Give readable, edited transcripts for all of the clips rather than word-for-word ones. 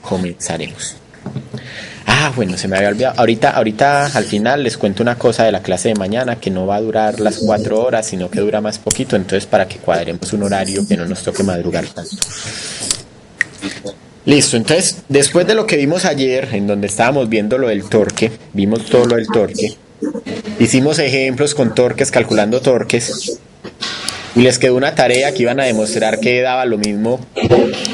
comenzaremos. Bueno, se me había olvidado. Ahorita al final les cuento una cosa de la clase de mañana que no va a durar las 4 horas, sino que dura más poquito, entonces para que cuadremos un horario que no nos toque madrugar tanto. Listo, entonces después de lo que vimos ayer, en donde estábamos viendo lo del torque, vimos todo lo del torque, hicimos ejemplos con torques, calculando torques, y les quedó una tarea que iban a demostrar que daba lo mismo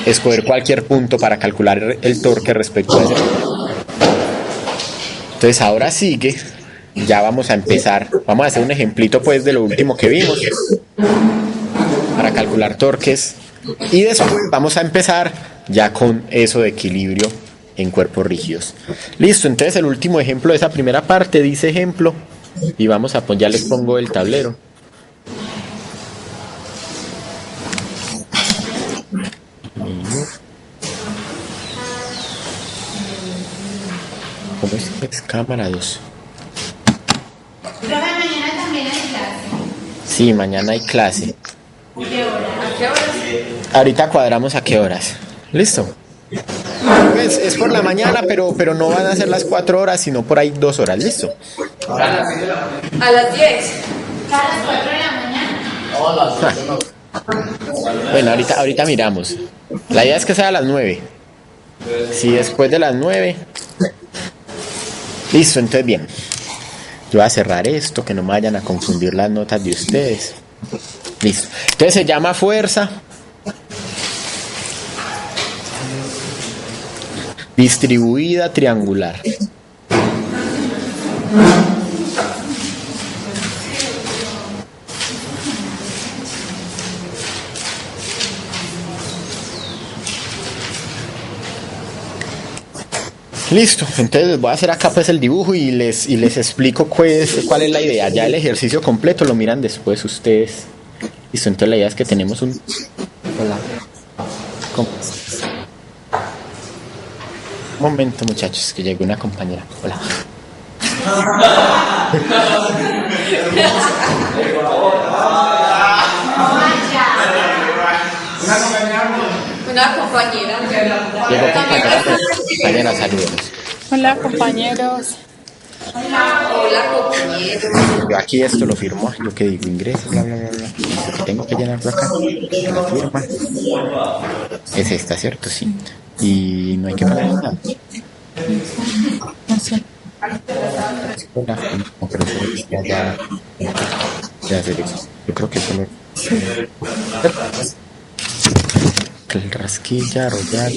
escoger cualquier punto para calcular el torque respecto a ese punto. Entonces ahora sigue, ya vamos a empezar, vamos a hacer un ejemplito pues de lo último que vimos para calcular torques y después vamos a empezar ya con eso de equilibrio en cuerpos rígidos. Listo, entonces el último ejemplo de esa primera parte dice ejemplo y vamos a ya les pongo el tablero. ¿Cómo es? Cámara 2. Pero mañana también hay clase. Sí, mañana hay clase. ¿Qué hora? ¿A qué horas? Ahorita cuadramos a qué horas. ¿Listo? Pues es por la mañana, pero no van a ser las 4 horas, sino por ahí 2 horas. ¿Listo? A las 10. A las 4 de la mañana. Bueno, ahorita miramos. La idea es que sea a las 9. Si después de las 9... Listo, entonces bien. Yo voy a cerrar esto, que no me vayan a confundir las notas de ustedes. Listo. Entonces se llama fuerza distribuida triangular. Listo, entonces les voy a hacer acá pues el dibujo y les explico cuál es la idea. Ya el ejercicio completo lo miran después ustedes. Listo, entonces la idea es que tenemos un... Hola. Un momento muchachos, que llegó una compañera. Hola. Una compañera. Llegó compañera, saludos. Hola compañeros. Hola compañeros. Yo aquí esto lo firmo, lo que digo, ingreso, bla, bla, bla, bla. Tengo que llenarlo acá. La firma. Es esta, ¿cierto? Sí. Y no hay que pagar nada. No sé. Hola. No, pero ya hacer eso. Yo creo que solo... El rasquilla, rollar,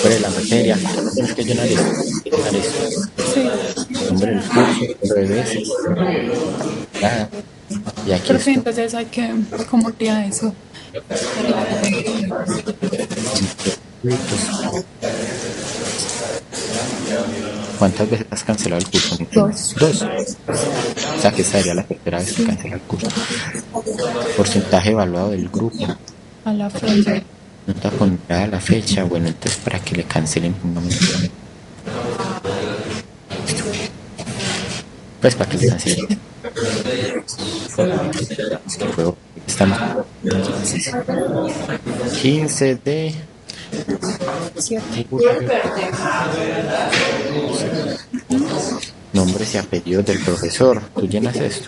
sobre la materia, tienes que llenar esto. Sí. Nombre del curso, número de veces. Nada. Y aquí Pero sí, esto. entonces hay que, ¿cómo haría eso? ¿Cuántas veces has cancelado el curso? 2. 2. O sea que esta sería la tercera vez que cancela el curso. Porcentaje evaluado del grupo. A la fecha. Nota ponderada a la fecha. Bueno, entonces para que le cancelen pongamos. Pues para que le cancelen. Estamos 15 de 7. nombres y apellidos del profesor. ¿Tú llenas esto?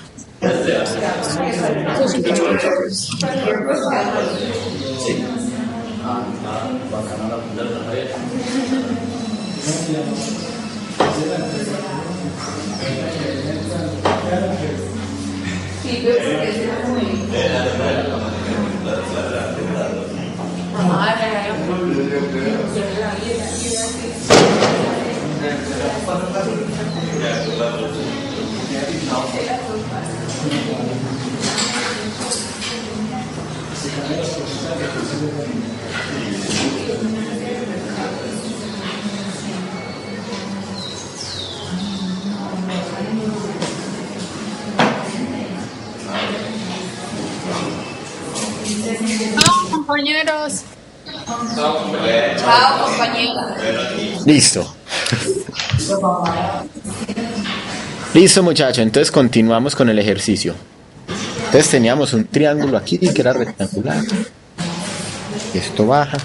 Compañeros. Chao compañeros. Listo. Listo muchachos, entonces continuamos con el ejercicio. Entonces teníamos un triángulo aquí que era rectangular. Esto baja.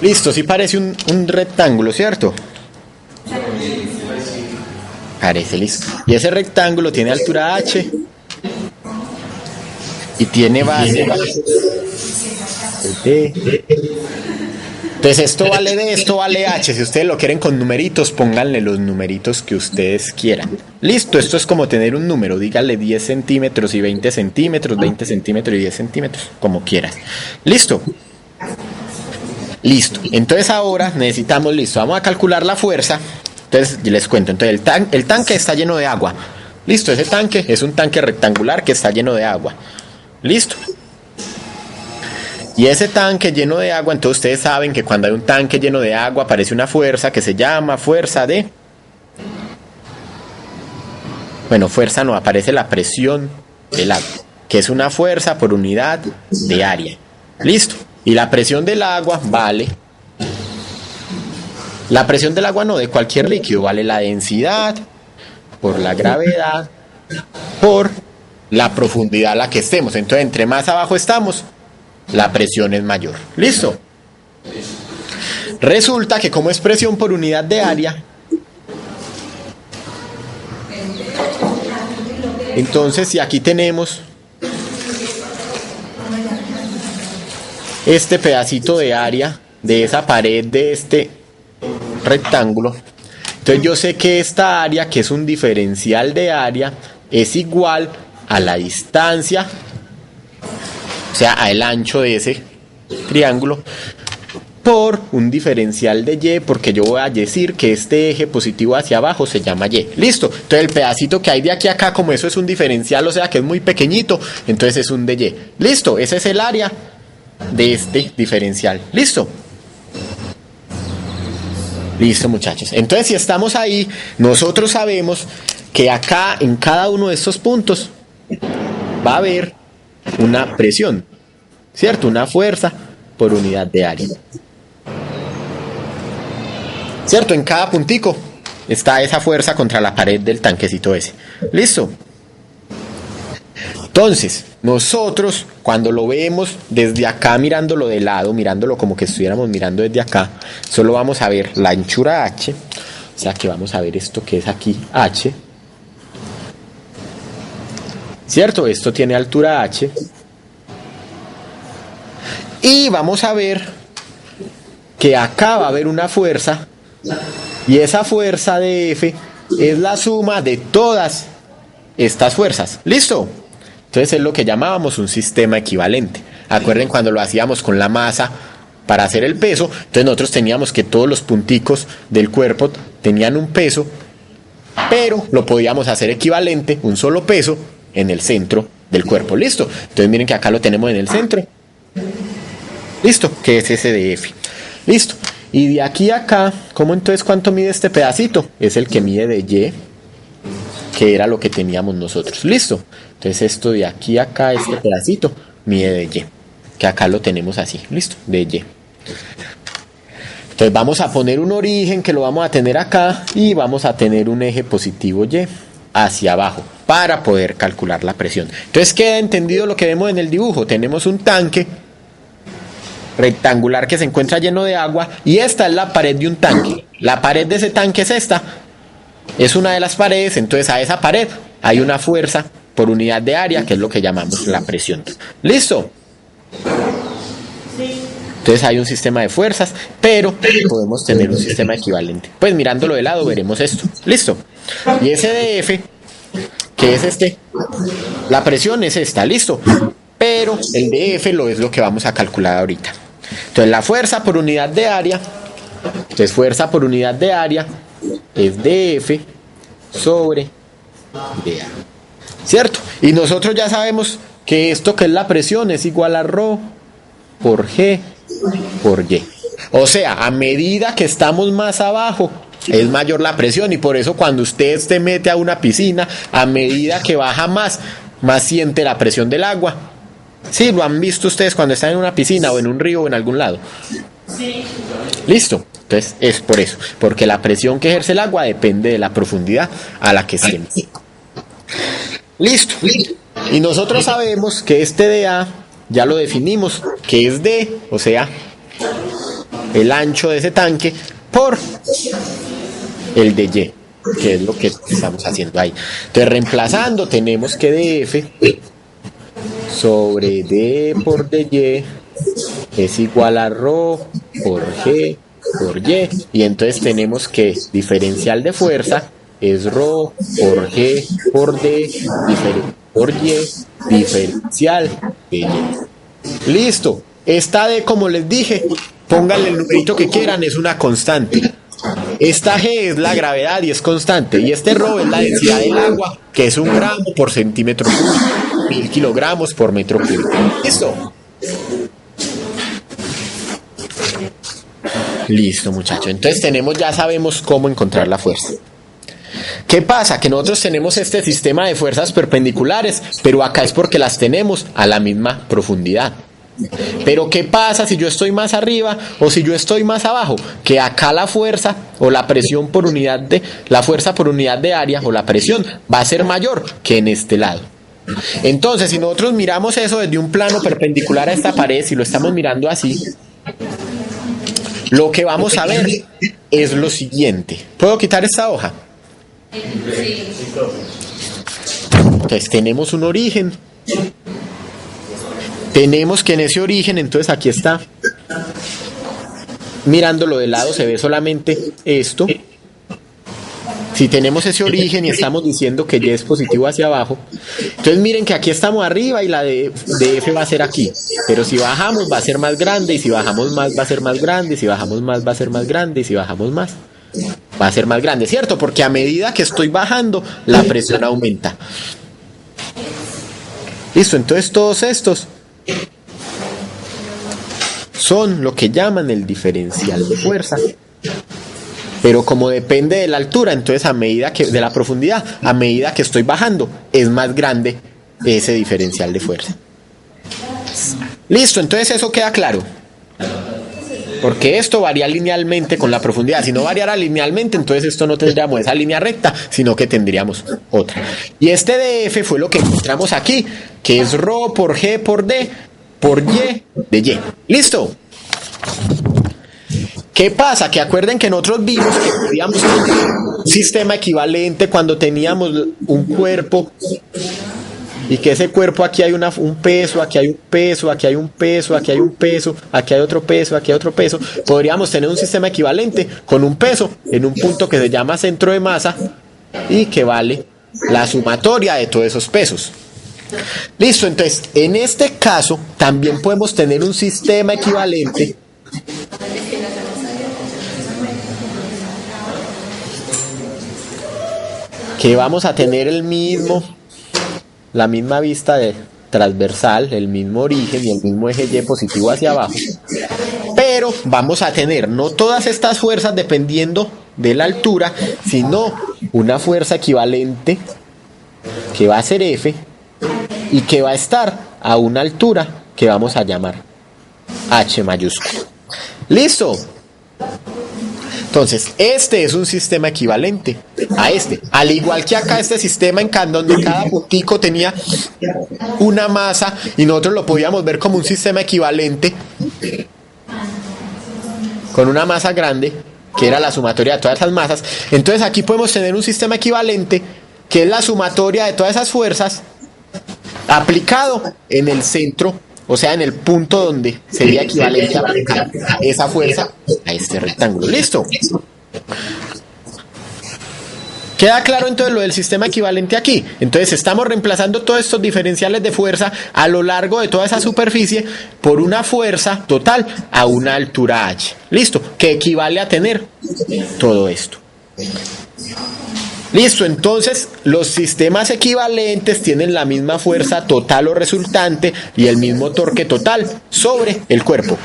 Listo, sí parece un rectángulo, ¿cierto? Parece, listo. Y ese rectángulo tiene altura h y tiene base d. Entonces esto vale d, esto vale h. Si ustedes lo quieren con numeritos, pónganle los numeritos que ustedes quieran. Listo, esto es como tener un número. Díganle 10 centímetros y 20 centímetros, 20 centímetros y 10 centímetros, como quieras. Listo. Listo. Entonces ahora necesitamos, listo, vamos a calcular la fuerza. Entonces les cuento. Entonces el tanque está lleno de agua. Listo, ese tanque es un tanque rectangular que está lleno de agua. Listo. Y ese tanque lleno de agua, entonces ustedes saben que cuando hay un tanque lleno de agua aparece una fuerza que se llama fuerza de... Bueno, fuerza no, aparece la presión del agua, que es una fuerza por unidad de área. Listo. Y la presión del agua vale... La presión del agua no, de cualquier líquido, vale la densidad por la gravedad por la profundidad a la que estemos. Entonces, entre más abajo estamos, la presión es mayor. ¿Listo? Resulta que como es presión por unidad de área, entonces si aquí tenemos este pedacito de área de esa pared de este rectángulo, entonces yo sé que esta área, que es un diferencial de área, es igual a la distancia, o sea, al ancho de ese triángulo, por un diferencial de y, porque yo voy a decir que este eje positivo hacia abajo se llama y. Listo. Entonces el pedacito que hay de aquí a acá, como eso es un diferencial, o sea que es muy pequeñito, entonces es un de y. Listo. Ese es el área de este diferencial. Listo. Listo, muchachos. Entonces, si estamos ahí, nosotros sabemos que acá, en cada uno de estos puntos, va a haber una presión, ¿cierto? Una fuerza por unidad de área. ¿Cierto? En cada puntico está esa fuerza contra la pared del tanquecito ese. ¿Listo? Entonces, nosotros cuando lo vemos desde acá, mirándolo de lado, mirándolo como que estuviéramos mirando desde acá, solo vamos a ver la anchura h, o sea que vamos a ver esto que es aquí h, ¿cierto? Esto tiene altura h, y vamos a ver que acá va a haber una fuerza, y esa fuerza de F es la suma de todas estas fuerzas. ¿Listo? Entonces es lo que llamábamos un sistema equivalente. Acuerden cuando lo hacíamos con la masa para hacer el peso, entonces nosotros teníamos que todos los punticos del cuerpo tenían un peso, pero lo podíamos hacer equivalente, un solo peso, en el centro del cuerpo. ¿Listo? Entonces miren que acá lo tenemos en el centro. ¿Listo? Que es ese de F. ¿Listo? Y de aquí a acá, ¿cómo entonces cuánto mide este pedacito? Es el que mide de Y, que era lo que teníamos nosotros. ¿Listo? Entonces esto de aquí a acá, este pedacito, mide de Y, que acá lo tenemos así. ¿Listo? De Y. Entonces vamos a poner un origen que lo vamos a tener acá y vamos a tener un eje positivo Y hacia abajo para poder calcular la presión. Entonces queda entendido lo que vemos en el dibujo. Tenemos un tanque rectangular que se encuentra lleno de agua y esta es la pared de un tanque. La pared de ese tanque es esta, es una de las paredes. Entonces a esa pared hay una fuerza por unidad de área, que es lo que llamamos la presión. ¿Listo? Entonces hay un sistema de fuerzas, pero podemos tener un sistema equivalente. Pues mirándolo de lado veremos esto. ¿Listo? Y ese de F, que es este, la presión es esta. ¿Listo? Pero el de F es lo que vamos a calcular ahorita. Entonces la fuerza por unidad de área, entonces fuerza por unidad de área es dF sobre dA, ¿cierto? Y nosotros ya sabemos que esto que es la presión es igual a ρ por G por Y. O sea, a medida que estamos más abajo es mayor la presión, y por eso cuando usted se mete a una piscina, a medida que baja más siente la presión del agua. Sí, lo han visto ustedes cuando están en una piscina o en un río o en algún lado. Sí. Listo. Entonces es por eso, porque la presión que ejerce el agua depende de la profundidad a la que estemos. Listo. Y nosotros sabemos que este de A ya lo definimos, que es D, o sea, el ancho de ese tanque por el de Y, que es lo que estamos haciendo ahí. Entonces, reemplazando, tenemos que dF sobre D por dy es igual a ρ por G por Y. Y entonces tenemos que diferencial de fuerza es ρ por G por D por Y diferencial de Y. Listo. Esta D, como les dije, pónganle el numerito que quieran, es una constante. Esta G es la gravedad y es constante. Y este ρ es la densidad del agua, que es 1 gramo por centímetro cúbico, 1000 kilogramos por metro cúbico. Listo. Listo, muchachos. Entonces ya sabemos cómo encontrar la fuerza. ¿Qué pasa? Que nosotros tenemos este sistema de fuerzas perpendiculares, pero acá es porque las tenemos a la misma profundidad. Pero ¿qué pasa si yo estoy más arriba o si yo estoy más abajo? Que acá la fuerza o la presión por unidad de la fuerza por unidad de área o la presión va a ser mayor que en este lado. Entonces, si nosotros miramos eso desde un plano perpendicular a esta pared, si lo estamos mirando así, lo que vamos a ver es lo siguiente. ¿Puedo quitar esta hoja? Entonces tenemos un origen. Tenemos que en ese origen, entonces aquí está, mirándolo de lado se ve solamente esto. Si tenemos ese origen y estamos diciendo que Y es positivo hacia abajo, entonces miren que aquí estamos arriba y la de F va a ser aquí. Pero si bajamos va a ser más grande, y si bajamos más va a ser más grande, y si bajamos más va a ser más grande, y si bajamos más va a ser más grande, ¿cierto? Porque a medida que estoy bajando, la presión aumenta. Listo, entonces todos estos son lo que llaman el diferencial de fuerza. Pero como depende de la altura, entonces a medida que de la profundidad, a medida que estoy bajando, es más grande ese diferencial de fuerza. Listo, entonces eso queda claro. Porque esto varía linealmente con la profundidad. Si no variara linealmente, entonces esto no tendríamos esa línea recta, sino que tendríamos otra. Y este dF fue lo que encontramos aquí, que es ρ por G por D por Y de Y. ¿Listo? ¿Qué pasa? Que acuerden que nosotros vimos que podíamos tener un sistema equivalente cuando teníamos un cuerpo y que ese cuerpo aquí hay un peso, aquí hay un peso, aquí hay un peso, aquí hay un peso, aquí hay otro peso, aquí hay otro peso. Podríamos tener un sistema equivalente con un peso en un punto que se llama centro de masa y que vale la sumatoria de todos esos pesos. Listo, entonces en este caso también podemos tener un sistema equivalente que vamos a tener la misma vista transversal, el mismo origen y el mismo eje Y positivo hacia abajo, pero vamos a tener no todas estas fuerzas dependiendo de la altura, sino una fuerza equivalente que va a ser F y que va a estar a una altura que vamos a llamar H mayúsculo. ¿Listo? Entonces, este es un sistema equivalente a este. Al igual que acá este sistema donde cada puntico tenía una masa y nosotros lo podíamos ver como un sistema equivalente con una masa grande, que era la sumatoria de todas esas masas. Entonces aquí podemos tener un sistema equivalente que es la sumatoria de todas esas fuerzas aplicado en el centro, o sea, en el punto donde sería equivalente a aplicar esa fuerza a este rectángulo. ¿Listo? ¿Queda claro entonces lo del sistema equivalente aquí? Entonces estamos reemplazando todos estos diferenciales de fuerza a lo largo de toda esa superficie por una fuerza total a una altura h. ¿Listo? Que equivale a tener todo esto. Listo, entonces los sistemas equivalentes tienen la misma fuerza total o resultante y el mismo torque total sobre el cuerpo.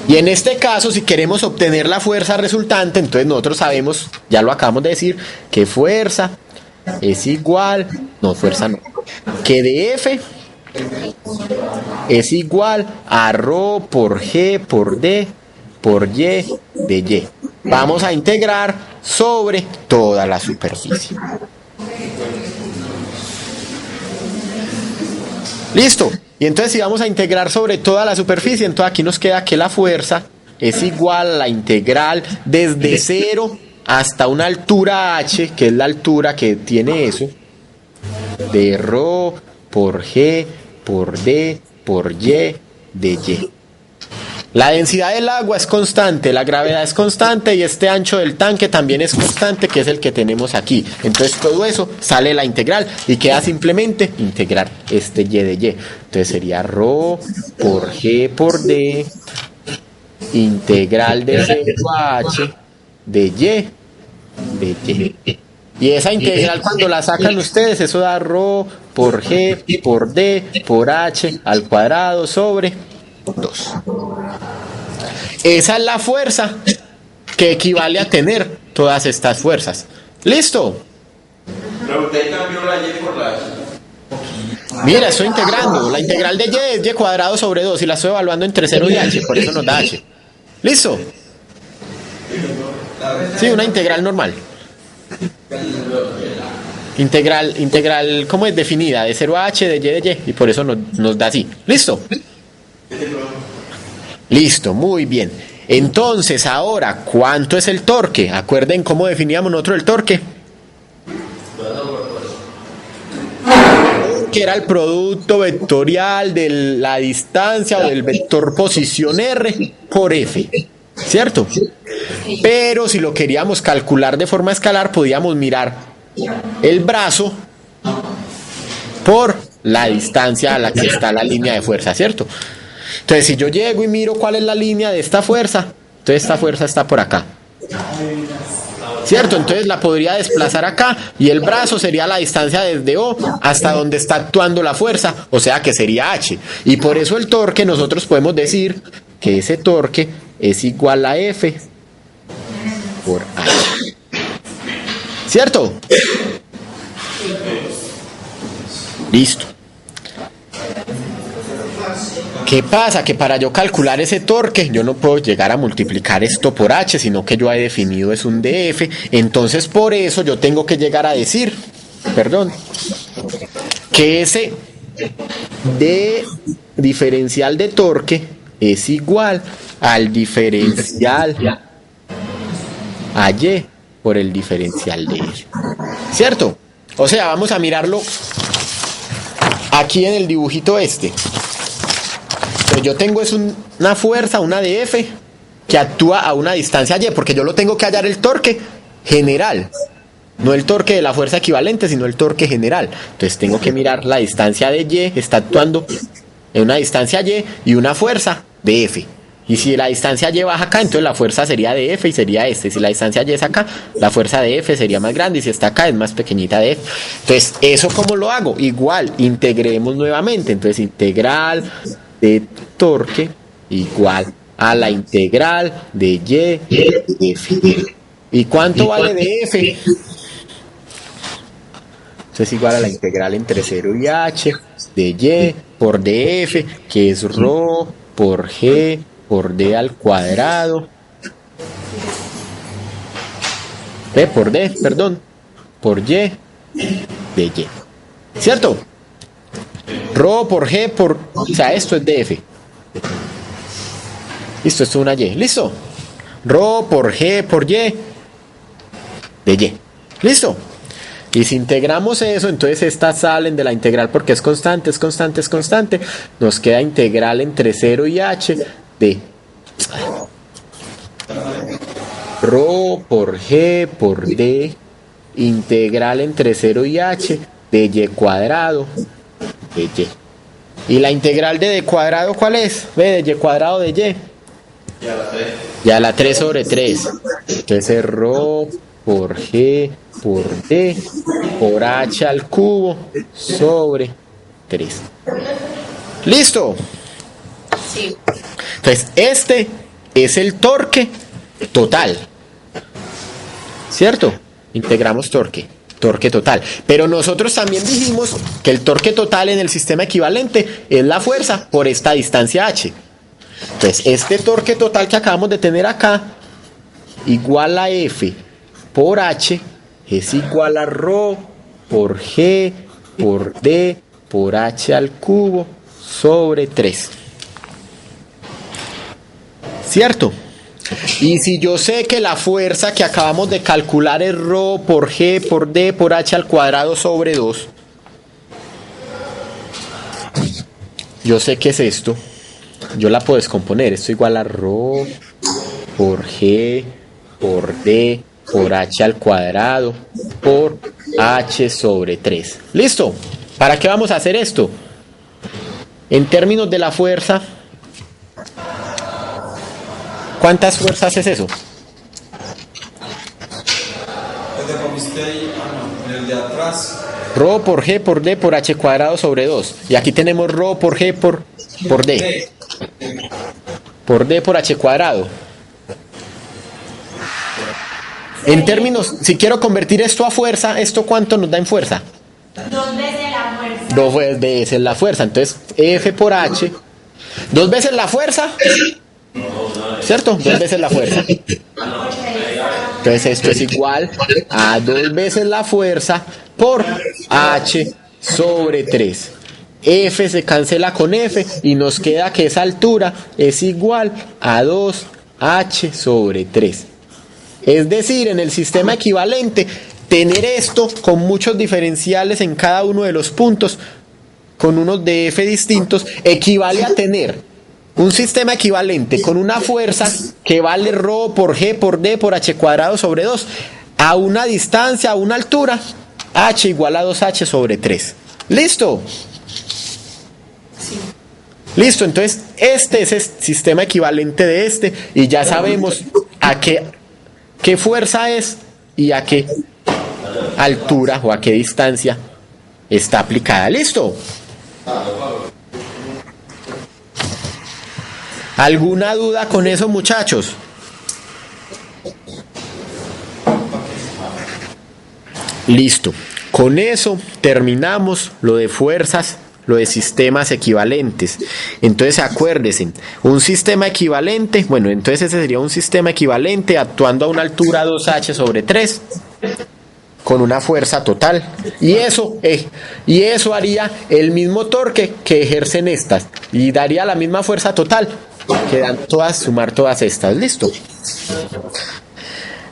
Y en este caso, si queremos obtener la fuerza resultante, entonces nosotros sabemos, ya lo acabamos de decir, que fuerza es igual, que dF es igual a ρ por G por D por Y de Y. Vamos a integrar sobre toda la superficie. Listo. Y entonces si vamos a integrar sobre toda la superficie, entonces aquí nos queda que la fuerza es igual a la integral desde 0 hasta una altura h, que es la altura que tiene eso, de ρ por g por d por y de y. La densidad del agua es constante, la gravedad es constante y este ancho del tanque también es constante, que es el que tenemos aquí. Entonces todo eso sale la integral y queda simplemente integrar este y de y. Entonces sería ρ por g por d integral de 0 a h de y de y. Y esa integral cuando la sacan ustedes, eso da ρ por g por d por h al cuadrado sobre 2. Esa es la fuerza que equivale a tener todas estas fuerzas. ¿Listo? Pero usted cambió la y por la h. Mira, estoy integrando. La integral de y es y cuadrado sobre 2 y la estoy evaluando entre 0 y h, por eso nos da h. ¿Listo? Sí, una integral normal. Integral, ¿cómo es definida? De 0 a h, de y, y por eso nos da así. ¿Listo? Listo, muy bien. Entonces, ahora, ¿cuánto es el torque? Acuerden cómo definíamos nosotros el torque. Que era el producto vectorial de la distancia o del vector posición R por F. ¿Cierto? Pero si lo queríamos calcular de forma escalar, podíamos mirar el brazo por la distancia a la que está la línea de fuerza, ¿cierto? Entonces, si yo llego y miro cuál es la línea de esta fuerza, entonces esta fuerza está por acá. ¿Cierto? Entonces la podría desplazar acá y el brazo sería la distancia desde O hasta donde está actuando la fuerza, o sea que sería H. Y por eso el torque, nosotros podemos decir que ese torque es igual a F por H. ¿Cierto? Listo. ¿Qué pasa? Que para yo calcular ese torque, yo no puedo llegar a multiplicar esto por H, sino que yo he definido es un dF. Entonces, por eso yo tengo que llegar a decir, que ese D diferencial de torque es igual al diferencial a Y por el diferencial de L. ¿Cierto? O sea, vamos a mirarlo aquí en el dibujito este. Yo tengo es una fuerza, una dF, que actúa a una distancia y, porque yo lo tengo que hallar el torque general, no el torque de la fuerza equivalente, sino el torque general. Entonces tengo que mirar la distancia de y, está actuando en una distancia y una fuerza de F. Y si la distancia y baja acá, entonces la fuerza sería de F y sería este. Si la distancia y es acá, la fuerza de F sería más grande, y si está acá es más pequeñita de F. Entonces, ¿eso cómo lo hago? Igual, integremos nuevamente. Entonces, integral de torque igual a la integral de y de F. ¿Y cuánto vale de F? Eso es igual a la integral entre 0 y h de y por df, que es ρ por g por d al cuadrado. Por d, perdón, por y de y. ¿Cierto? Ρ por g por... O sea, esto es df. Listo, esto es una y. ¿Listo? Ρ por g por y de y. ¿Listo? Y si integramos eso, entonces estas salen de la integral porque es constante, es constante, es constante. Nos queda integral entre 0 y h de ρ por g por d integral entre 0 y h de y cuadrado de y. ¿Y la integral de d cuadrado cuál es? Ve, de y cuadrado de y. Ya la 3 sobre 3. Entonces es ρ por g por d por h al cubo sobre 3. ¿Listo? Sí. Entonces, este es el torque total. ¿Cierto? Integramos torque total. Pero nosotros también dijimos que el torque total en el sistema equivalente es la fuerza por esta distancia h. Entonces, este torque total que acabamos de tener acá, igual a F por H, es igual a ρ por G por D por h al cubo sobre 3. ¿Cierto? Y si yo sé que la fuerza que acabamos de calcular es ρ por g por d por h al cuadrado sobre 2, yo sé que es esto. Yo la puedo descomponer. Esto igual a ρ por g por d por h al cuadrado por h sobre 3. ¿Listo? ¿Para qué vamos a hacer esto? En términos de la fuerza, ¿cuántas fuerzas es eso? En el de atrás. Ρ por g por d por h cuadrado sobre 2. Y aquí tenemos ρ por g por d. Por d por h cuadrado. En términos, si quiero convertir esto a fuerza, ¿esto cuánto nos da en fuerza? 2 veces la fuerza. 2 veces la fuerza. Entonces, F por H. 2 veces la fuerza. ¿Cierto? 2 veces la fuerza. Entonces, esto es igual a 2 veces la fuerza por H sobre 3. F se cancela con F y nos queda que esa altura es igual a 2H sobre 3. Es decir, en el sistema equivalente, tener esto con muchos diferenciales en cada uno de los puntos, con unos de F distintos, equivale a tener un sistema equivalente con una fuerza que vale ρ por g por d por h cuadrado sobre 2 a una distancia, a una altura, h igual a 2h sobre 3. ¿Listo? Listo, entonces este es el sistema equivalente de este y ya sabemos a qué fuerza es y a qué altura o a qué distancia está aplicada. ¿Listo? ¿Alguna duda con eso, muchachos? Listo. Con eso terminamos lo de fuerzas, lo de sistemas equivalentes. Entonces acuérdense, un sistema equivalente, bueno, entonces ese sería un sistema equivalente actuando a una altura 2h sobre 3 con una fuerza total. Y eso haría el mismo torque que ejercen estas y daría la misma fuerza total que dan todas, sumar todas estas. ¿Listo?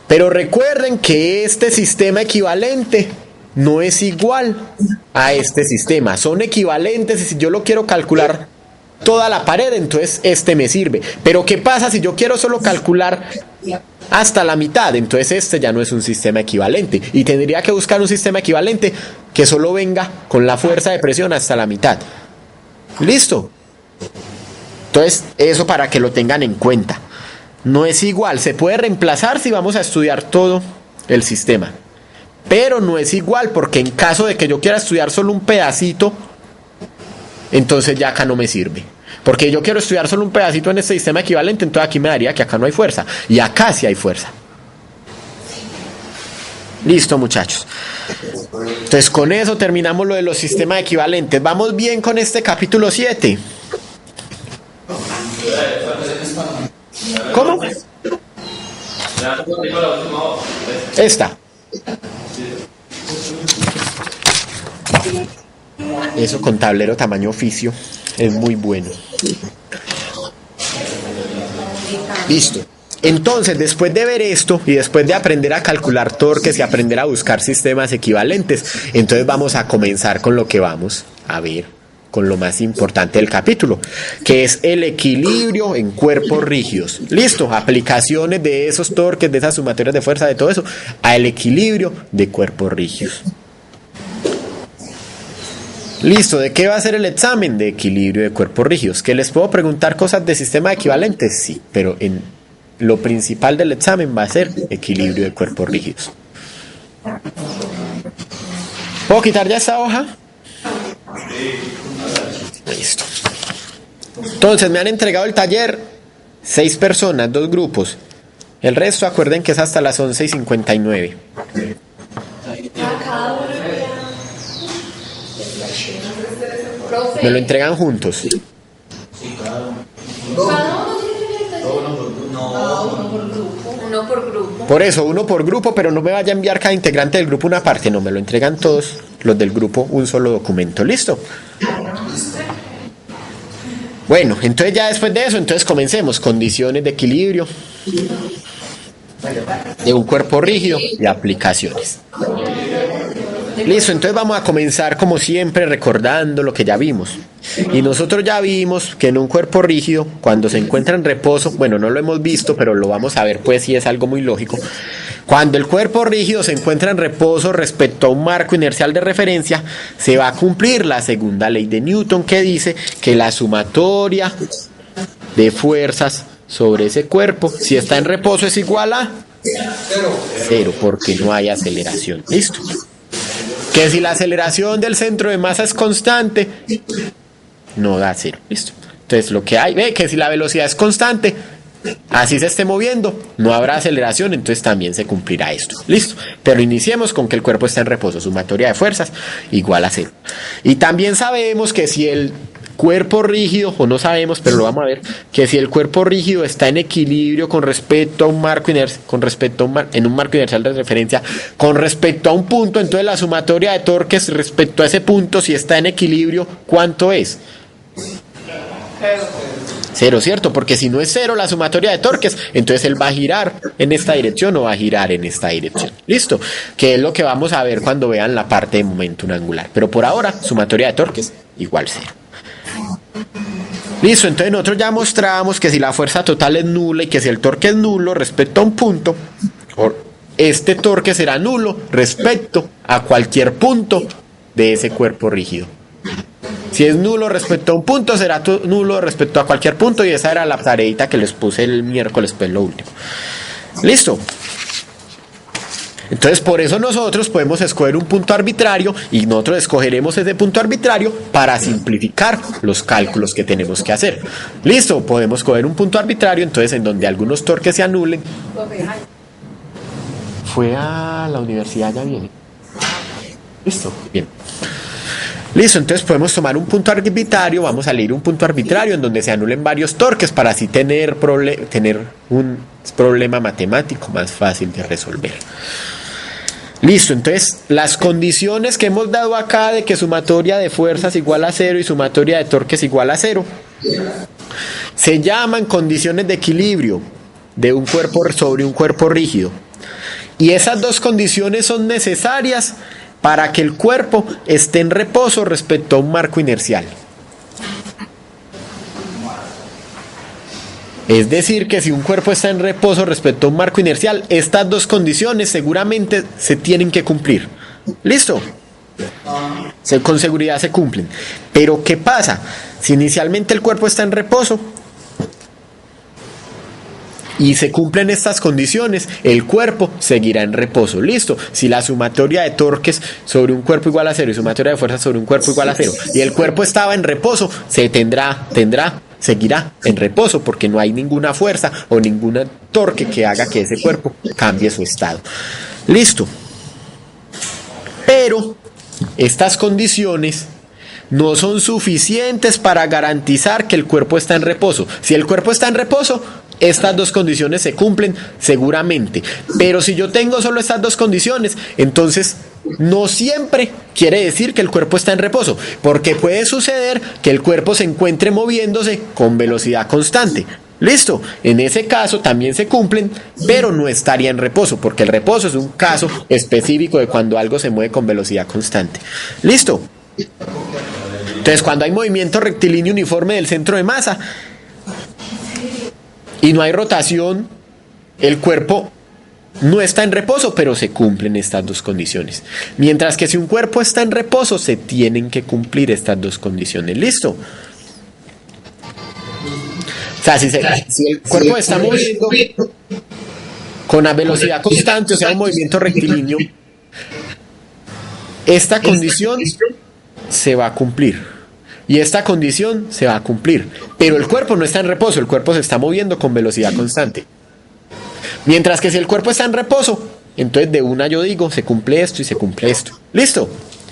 Pero recuerden que este sistema equivalente no es igual a este sistema. Son equivalentes y si yo lo quiero calcular toda la pared, entonces este me sirve. Pero ¿qué pasa si yo quiero solo calcular hasta la mitad? Entonces este ya no es un sistema equivalente. Y tendría que buscar un sistema equivalente que solo venga con la fuerza de presión hasta la mitad. ¿Listo? Entonces eso para que lo tengan en cuenta. No es igual. Se puede reemplazar si vamos a estudiar todo el sistema. Pero no es igual porque en caso de que yo quiera estudiar solo un pedacito, entonces ya acá no me sirve. Porque yo quiero estudiar solo un pedacito en este sistema equivalente, entonces aquí me daría que acá no hay fuerza. Y acá sí hay fuerza. Listo, muchachos. Entonces con eso terminamos lo de los sistemas equivalentes. ¿Vamos bien con este capítulo 7? ¿Cómo? Esta. Eso con tablero tamaño oficio es muy bueno. Listo. Entonces, después de ver esto y después de aprender a calcular torques y aprender a buscar sistemas equivalentes, entonces vamos a comenzar con lo que vamos a ver, con lo más importante del capítulo, que es el equilibrio en cuerpos rígidos. Listo, aplicaciones de esos torques, de esas sumatorias de fuerza, de todo eso, al equilibrio de cuerpos rígidos. Listo, ¿de qué va a ser el examen? De equilibrio de cuerpos rígidos. ¿Que les puedo preguntar cosas de sistema equivalentes? Sí, pero lo principal del examen va a ser equilibrio de cuerpos rígidos. ¿Puedo quitar ya esta hoja? Listo. Entonces me han entregado el taller 6 personas, 2 grupos. El resto acuerden que es hasta las 11:59. Me lo entregan juntos. Uno por grupo. Por eso, uno por grupo, pero no me vaya a enviar cada integrante del grupo una parte, no, me lo entregan todos los del grupo un solo documento. ¿Listo? Bueno, entonces ya después de eso, entonces comencemos. Condiciones de equilibrio de un cuerpo rígido y aplicaciones. Listo, entonces vamos a comenzar como siempre recordando lo que ya vimos. Y nosotros ya vimos que en un cuerpo rígido, cuando se encuentra en reposo, bueno, no lo hemos visto, pero lo vamos a ver pues si es algo muy lógico. Cuando el cuerpo rígido se encuentra en reposo respecto a un marco inercial de referencia, se va a cumplir la segunda ley de Newton, que dice que la sumatoria de fuerzas sobre ese cuerpo, si está en reposo, es igual a cero, porque no hay aceleración. Listo. Que si la aceleración del centro de masa es constante, no da cero. Listo. Entonces lo que hay, ve que si la velocidad es constante, así se esté moviendo, no habrá aceleración, entonces también se cumplirá esto. Listo. Pero iniciemos con que el cuerpo está en reposo, sumatoria de fuerzas igual a cero. Y también sabemos que si el cuerpo rígido, o no sabemos, pero lo vamos a ver, que si el cuerpo rígido está en equilibrio con respecto a un marco en un marco inercial de referencia, con respecto a un punto, entonces la sumatoria de torques respecto a ese punto, si está en equilibrio, ¿cuánto es? Cero, ¿cierto? Porque si no es cero la sumatoria de torques, entonces él va a girar en esta dirección o va a girar en esta dirección. ¿Listo? Que es lo que vamos a ver cuando vean la parte de momentum angular. Pero por ahora, sumatoria de torques igual cero. Listo, entonces nosotros ya mostramos que si la fuerza total es nula y que si el torque es nulo respecto a un punto, este torque será nulo respecto a cualquier punto de ese cuerpo rígido. Si es nulo respecto a un punto, será nulo respecto a cualquier punto, y esa era la tareita que les puse el miércoles, pues lo último. Listo. Entonces por eso nosotros podemos escoger un punto arbitrario y nosotros escogeremos ese punto arbitrario para simplificar los cálculos que tenemos que hacer. Listo, podemos escoger un punto arbitrario entonces en donde algunos torques se anulen. Fue a la universidad, ya viene. Listo, bien. Listo, entonces podemos tomar un punto arbitrario, vamos a elegir un punto arbitrario en donde se anulen varios torques para así tener un problema matemático más fácil de resolver. Listo, entonces las condiciones que hemos dado acá de que sumatoria de fuerzas igual a cero y sumatoria de torques igual a cero se llaman condiciones de equilibrio de un cuerpo sobre un cuerpo rígido. Y esas dos condiciones son necesarias para que el cuerpo esté en reposo respecto a un marco inercial. Es decir, que si un cuerpo está en reposo respecto a un marco inercial, estas dos condiciones seguramente se tienen que cumplir. ¿Listo? Con seguridad se cumplen. Pero ¿qué pasa? Si inicialmente el cuerpo está en reposo y se cumplen estas condiciones, el cuerpo seguirá en reposo. Listo. Si la sumatoria de torques sobre un cuerpo igual a cero y sumatoria de fuerzas sobre un cuerpo igual a cero y el cuerpo estaba en reposo, seguirá en reposo porque no hay ninguna fuerza o ningún torque que haga que ese cuerpo cambie su estado. Listo. Pero estas condiciones no son suficientes para garantizar que el cuerpo está en reposo. Si el cuerpo está en reposo, estas dos condiciones se cumplen seguramente. Pero si yo tengo solo estas dos condiciones, entonces no siempre quiere decir que el cuerpo está en reposo, porque puede suceder que el cuerpo se encuentre moviéndose con velocidad constante. Listo, en ese caso también se cumplen, pero no estaría en reposo, porque el reposo es un caso específico de cuando algo se mueve con velocidad constante. Listo. Entonces, cuando hay movimiento rectilíneo uniforme del centro de masa y no hay rotación, el cuerpo no está en reposo, pero se cumplen estas dos condiciones. Mientras que si un cuerpo está en reposo, se tienen que cumplir estas dos condiciones. ¿Listo? O sea, si el cuerpo está moviendo con una velocidad constante, o sea, un movimiento rectilíneo, esta condición se va a cumplir. Y esta condición se va a cumplir. Pero el cuerpo no está en reposo, el cuerpo se está moviendo con velocidad constante. Mientras que si el cuerpo está en reposo, entonces de una yo digo, se cumple esto y se cumple esto. ¿Listo?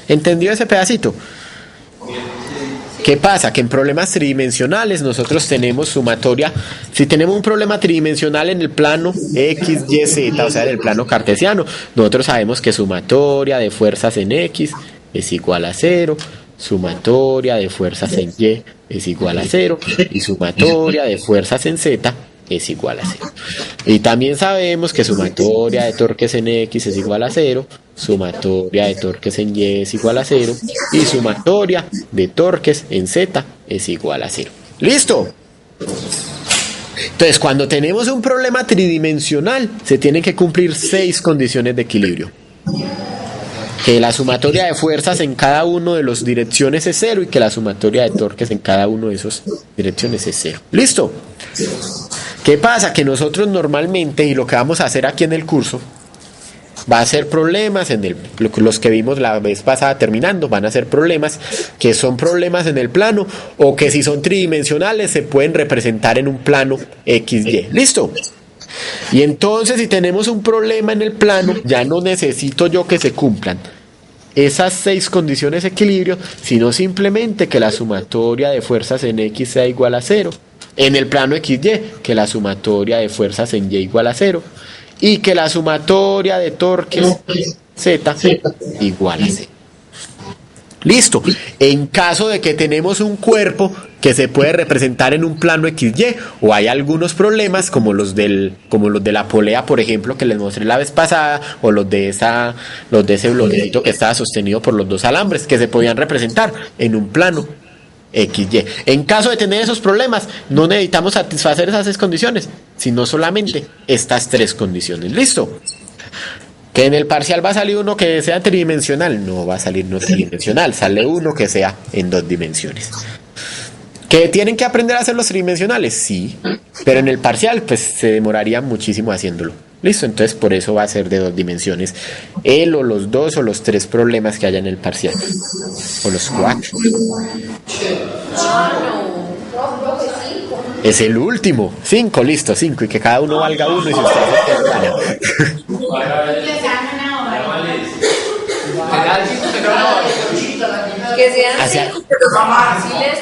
¿Entendió ese pedacito? ¿Qué pasa? Que en problemas tridimensionales nosotros tenemos sumatoria. Si tenemos un problema tridimensional en el plano X, Y, Z, o sea, en el plano cartesiano, nosotros sabemos que sumatoria de fuerzas en X es igual a 0, sumatoria de fuerzas en Y es igual a 0 y sumatoria de fuerzas en Z es igual a 0. Y también sabemos que sumatoria de torques en X es igual a 0, sumatoria de torques en Y es igual a 0 y sumatoria de torques en Z es igual a 0. ¿Listo? Entonces, cuando tenemos un problema tridimensional, se tienen que cumplir 6 condiciones de equilibrio. Que la sumatoria de fuerzas en cada uno de las direcciones es 0 y que la sumatoria de torques en cada uno de esas direcciones es 0. ¿Listo? ¿Qué pasa? Que nosotros normalmente, y lo que vamos a hacer aquí en el curso, va a ser problemas los que vimos la vez pasada terminando, van a ser problemas que son problemas en el plano o que si son tridimensionales se pueden representar en un plano XY. ¿Listo? Y entonces si tenemos un problema en el plano, ya no necesito yo que se cumplan esas 6 condiciones de equilibrio, sino simplemente que la sumatoria de fuerzas en X sea igual a 0. En el plano XY, que la sumatoria de fuerzas en Y igual a 0. Y que la sumatoria de torques Z igual a 0. Listo. En caso de que tenemos un cuerpo que se puede representar en un plano XY, o hay algunos problemas como los de la polea, por ejemplo, que les mostré la vez pasada, o los de ese bloquecito que estaba sostenido por los 2 alambres, que se podían representar en un plano XY. En caso de tener esos problemas, no necesitamos satisfacer esas 6 condiciones, sino solamente estas 3 condiciones. ¿Listo? Que en el parcial va a salir uno que sea tridimensional. No va a salir no tridimensional, sale uno que sea en 2 dimensiones. ¿Que tienen que aprender a hacer los tridimensionales? Sí, pero en el parcial pues se demoraría muchísimo haciéndolo. Listo, entonces por eso va a ser de 2 dimensiones. El o los 2 o los 3 problemas que haya en el parcial. O los 4. Es el último. 5, listo, 5. Y que cada uno valga 1 y si usted gana. Que sean 5, pero fáciles.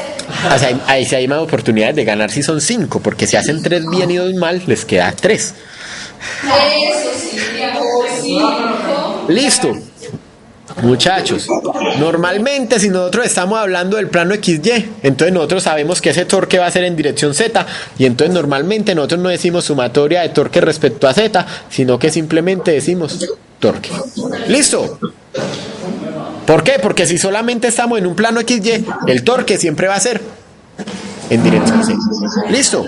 O sea, ahí sí hay más oportunidades de ganar si son 5, porque si hacen 3 bien y 2 mal, les queda 3. Eso sí, por 5. Listo. Muchachos, normalmente si nosotros estamos hablando del plano XY, entonces nosotros sabemos que ese torque va a ser en dirección Z, y entonces normalmente nosotros no decimos sumatoria de torque respecto a Z, sino que simplemente decimos torque. ¿Listo? ¿Por qué? Porque si solamente estamos en un plano XY, el torque siempre va a ser en dirección Z. ¿Listo?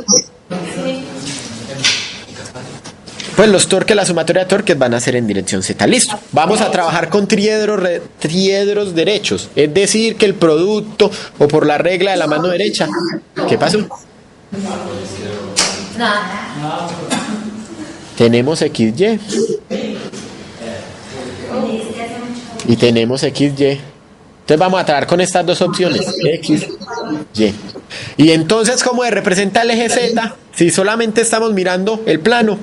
Pues los torques, la sumatoria de torques van a ser en dirección Z. Listo. Vamos a trabajar con triedros derechos. Es decir, que el producto, o por la regla de la mano derecha. ¿Qué pasó? Nada. Tenemos XY. Y tenemos XY. Entonces vamos a trabajar con estas 2 opciones. X, Y. Y entonces, ¿cómo se representa el eje Z? Si solamente estamos mirando el plano.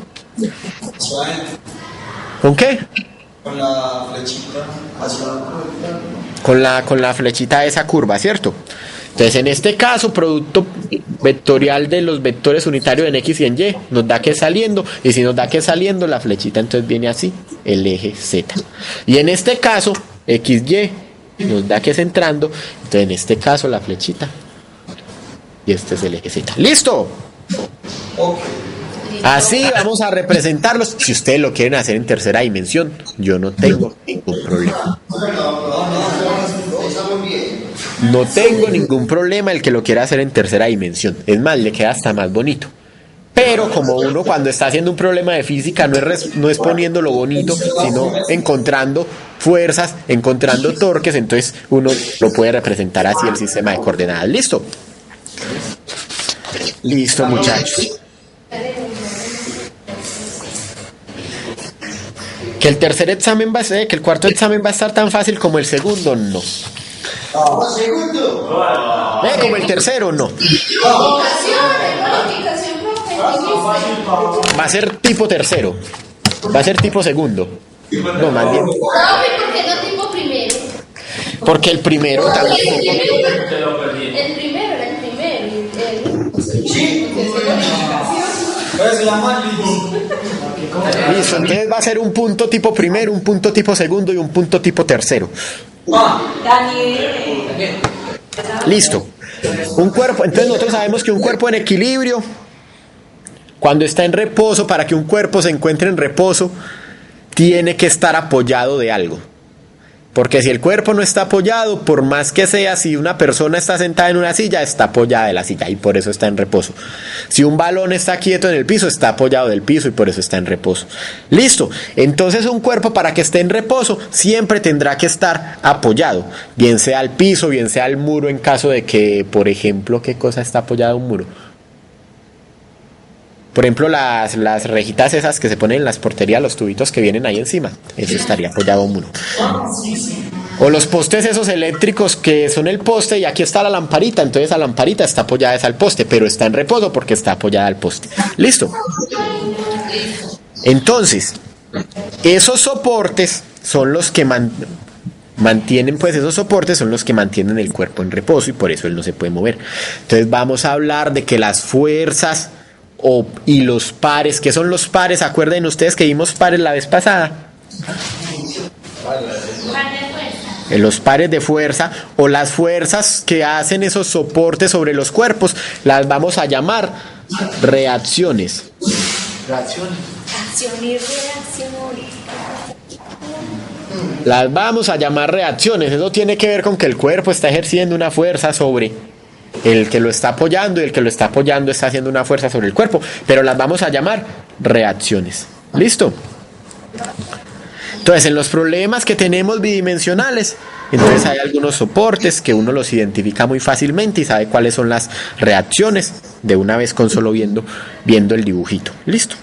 ¿Con qué? Con la flechita con la flechita de esa curva, ¿cierto? Entonces, en este caso, producto vectorial de los vectores unitarios en X y en Y nos da que es saliendo, y si nos da que es saliendo, la flechita entonces viene así, el eje Z. Y en este caso, XY nos da que es entrando, entonces en este caso la flechita, y este es el eje Z. ¿Listo? Así vamos a representarlos. Si ustedes lo quieren hacer en tercera dimensión, yo no tengo ningún problema. No tengo ningún problema el que lo quiera hacer en tercera dimensión. Es más, le queda hasta más bonito. Pero como uno cuando está haciendo un problema de física no es poniendo lo bonito, sino encontrando fuerzas, encontrando torques, entonces uno lo puede representar así el sistema de coordenadas. ¿Listo? Listo, muchachos. Que el tercer examen va a ser, que el cuarto examen va a estar tan fácil como el segundo, no. Como el tercero, no. Va a ser tipo tercero. Va a ser tipo segundo. No, más bien. ¿Por qué no tipo primero? Porque el primero también. El primero era el primero. Listo, entonces va a ser un punto tipo primero, un punto tipo segundo y un punto tipo tercero. Daniel. Listo. Un cuerpo, entonces nosotros sabemos que un cuerpo en equilibrio, cuando está en reposo, para que un cuerpo se encuentre en reposo, tiene que estar apoyado de algo. Porque si el cuerpo no está apoyado, por más que sea, si una persona está sentada en una silla, está apoyada de la silla y por eso está en reposo. Si un balón está quieto en el piso, está apoyado del piso y por eso está en reposo. Listo. Entonces un cuerpo, para que esté en reposo, siempre tendrá que estar apoyado. Bien sea al piso, bien sea al muro, en caso de que, por ejemplo, ¿qué cosa está apoyada a un muro? Por ejemplo, las rejitas esas que se ponen en las porterías, los tubitos que vienen ahí encima, eso estaría apoyado a un muro. O los postes esos eléctricos que son el poste y aquí está la lamparita, entonces la lamparita está apoyada al poste, pero está en reposo porque está apoyada al poste. ¿Listo? Entonces, esos soportes son los que mantienen, pues esos soportes son los que mantienen el cuerpo en reposo y por eso él no se puede mover. Entonces vamos a hablar de que las fuerzas y los pares. ¿Qué son los pares? Acuerden ustedes que vimos pares la vez pasada. Los pares de fuerza o las fuerzas que hacen esos soportes sobre los cuerpos las vamos a llamar reacciones. Acción y reacción. Las vamos a llamar reacciones. Eso tiene que ver con que el cuerpo está ejerciendo una fuerza sobre el que lo está apoyando y el que lo está apoyando está haciendo una fuerza sobre el cuerpo, pero las vamos a llamar reacciones. ¿Listo? Entonces, en los problemas que tenemos bidimensionales, entonces hay algunos soportes que uno los identifica muy fácilmente y sabe cuáles son las reacciones de una vez con solo viendo el dibujito. ¿Listo?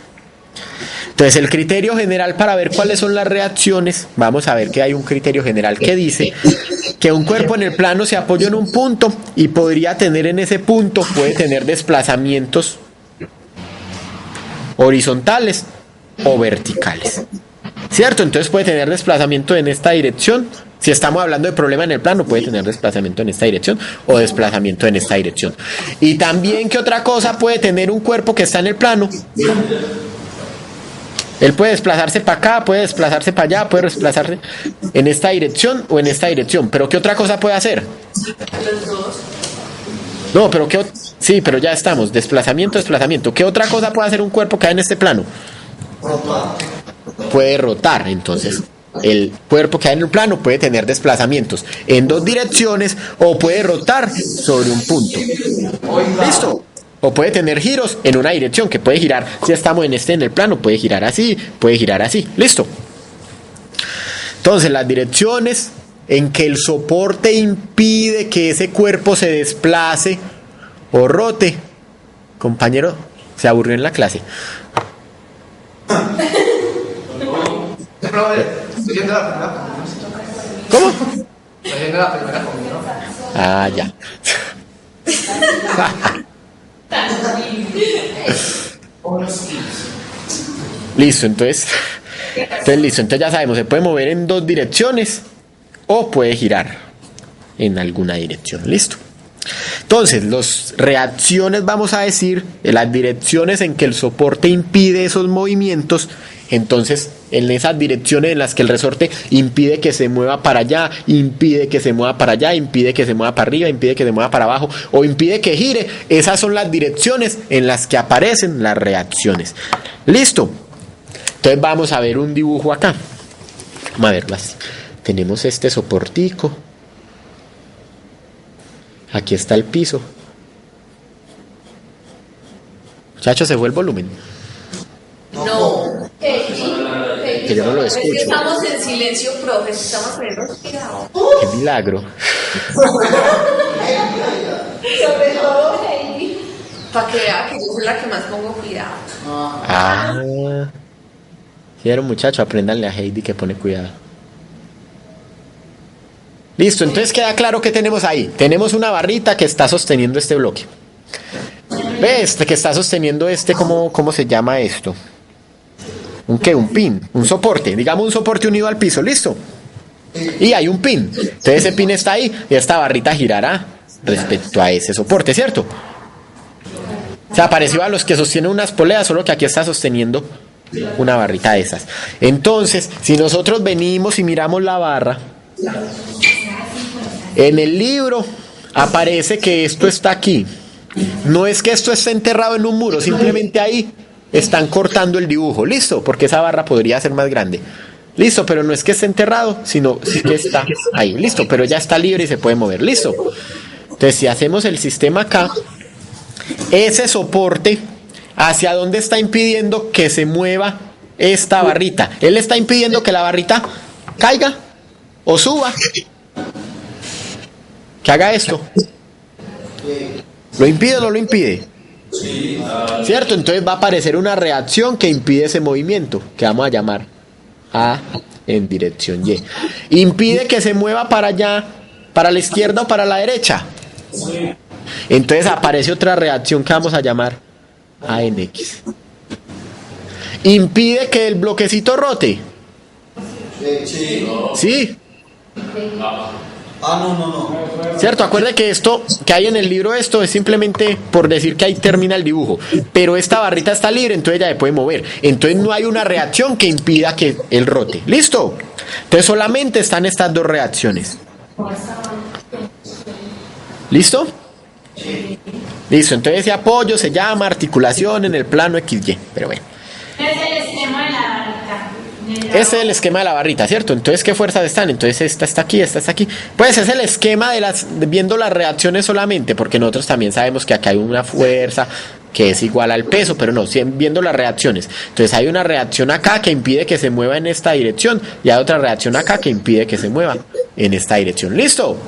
Entonces, el criterio general para ver cuáles son las reacciones, vamos a ver que hay un criterio general que dice que un cuerpo en el plano se apoya en un punto y podría tener en ese punto, puede tener desplazamientos horizontales o verticales. ¿Cierto? Entonces puede tener desplazamiento en esta dirección. Si estamos hablando de problema en el plano, puede tener desplazamiento en esta dirección o desplazamiento en esta dirección. Y también, ¿qué otra cosa puede tener un cuerpo que está en el plano? Él puede desplazarse para acá, puede desplazarse para allá, puede desplazarse en esta dirección o en esta dirección. ¿Pero qué otra cosa puede hacer? Los dos. No, pero ¿qué? Sí, pero ya estamos. Desplazamiento, desplazamiento. ¿Qué otra cosa puede hacer un cuerpo que hay en este plano? Puede rotar. Entonces, el cuerpo que hay en el plano puede tener desplazamientos en dos direcciones o puede rotar sobre un punto. ¿Listo? O puede tener giros en una dirección, que puede girar, si estamos en el plano, puede girar así, puede girar así. ¿Listo? Entonces, las direcciones en que el soporte impide que ese cuerpo se desplace o rote. Compañero, se aburrió en la clase. ¿Cómo? Ah, ya. Listo, entonces listo, entonces ya sabemos, se puede mover en dos direcciones o puede girar en alguna dirección. Listo. Entonces, las reacciones, vamos a decir, las direcciones en que el soporte impide esos movimientos. Entonces, en esas direcciones en las que el resorte impide que se mueva para allá, impide que se mueva para allá, impide que se mueva para arriba, impide que se mueva para abajo o impide que gire, esas son las direcciones en las que aparecen las reacciones. ¿Listo? Entonces vamos a ver un dibujo acá. Vamos a verlo así. Tenemos este soportico. Aquí está el piso. Muchachos, se fue el volumen. No. Que yo no lo escucho. Estamos en silencio, profe. Estamos poniendo cuidado. Qué milagro. Sobre todo Heidi. Para que vea que yo soy la que más pongo cuidado. Ah. Quiero, muchachos, apréndanle a Heidi que pone cuidado. Listo, entonces queda claro que tenemos ahí. Tenemos una barrita que está sosteniendo este bloque. ¿Ves? Que está sosteniendo ¿cómo se llama esto? ¿Un qué? Un pin, un soporte. Digamos un soporte unido al piso, ¿listo? Y hay un pin. Entonces ese pin está ahí y esta barrita girará respecto a ese soporte, ¿cierto? O sea, parecido a los que sostienen unas poleas, solo que aquí está sosteniendo una barrita de esas. Entonces, si nosotros venimos y miramos la barra, En el libro aparece que esto está aquí. No es que esto esté enterrado en un muro, simplemente ahí están cortando el dibujo. Listo, porque esa barra podría ser más grande. Listo, pero no es que esté enterrado, sino que está ahí. Listo, pero ya está libre y se puede mover. Listo. Entonces, si hacemos el sistema acá, ese soporte, ¿hacia dónde está impidiendo que se mueva esta barrita? Él está impidiendo que la barrita caiga o suba. Que haga esto. ¿Lo impide o no lo impide? ¿Cierto? Entonces va a aparecer una reacción que impide ese movimiento, que vamos a llamar A en dirección Y. ¿Impide que se mueva para allá, para la izquierda o para la derecha? Entonces aparece otra reacción que vamos a llamar A en X. ¿Impide que el bloquecito rote? Sí. No. ¿Cierto? Acuerde que esto que hay en el libro, esto es simplemente por decir que ahí termina el dibujo. Pero esta barrita está libre, entonces ya se puede mover. Entonces no hay una reacción que impida que él rote. ¿Listo? Entonces solamente están estas dos reacciones. ¿Listo? Listo, entonces ese apoyo se llama articulación en el plano XY. Pero bueno. Es el esquema de la barrita. Ese es el esquema de la barrita, ¿cierto? Entonces, ¿qué fuerzas están? Entonces, esta está aquí, esta está aquí. Pues es el esquema viendo las reacciones solamente, porque nosotros también sabemos que acá hay una fuerza que es igual al peso, pero no, viendo las reacciones. Entonces, hay una reacción acá que impide que se mueva en esta dirección, y hay otra reacción acá que impide que se mueva en esta dirección. ¿Listo?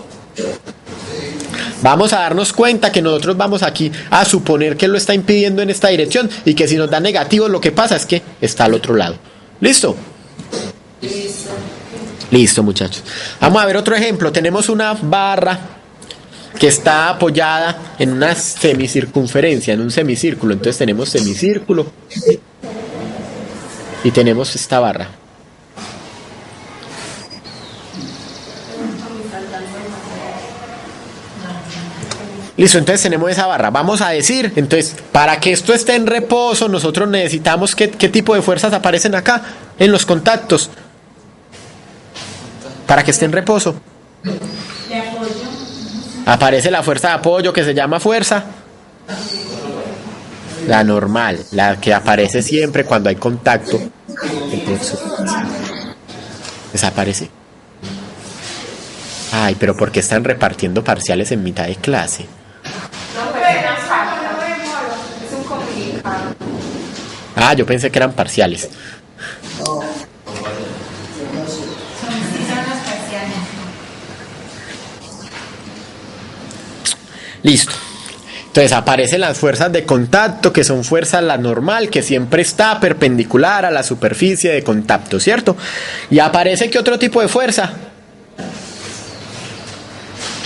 Vamos a darnos cuenta que nosotros vamos aquí a suponer que lo está impidiendo en esta dirección, y que si nos da negativo, lo que pasa es que está al otro lado. ¿Listo? Listo, muchachos. Vamos a ver otro ejemplo. Tenemos una barra que está apoyada en una semicircunferencia, en un semicírculo. Entonces tenemos semicírculo y tenemos esta barra. Listo, entonces tenemos esa barra. Vamos a decir, entonces, para que esto esté en reposo, nosotros necesitamos ¿qué tipo de fuerzas aparecen acá? En los contactos. Para que esté en reposo. De apoyo. Aparece la fuerza de apoyo que se llama fuerza. La normal, la que aparece siempre cuando hay contacto. Desaparece. Ay, pero ¿por qué están repartiendo parciales en mitad de clase? Es un complicado. Ah, yo pensé que eran parciales. Son las parciales. Listo. Entonces aparecen las fuerzas de contacto, que son fuerzas la normal, que siempre está perpendicular a la superficie de contacto, ¿cierto? Y aparece ¿qué otro tipo de fuerza?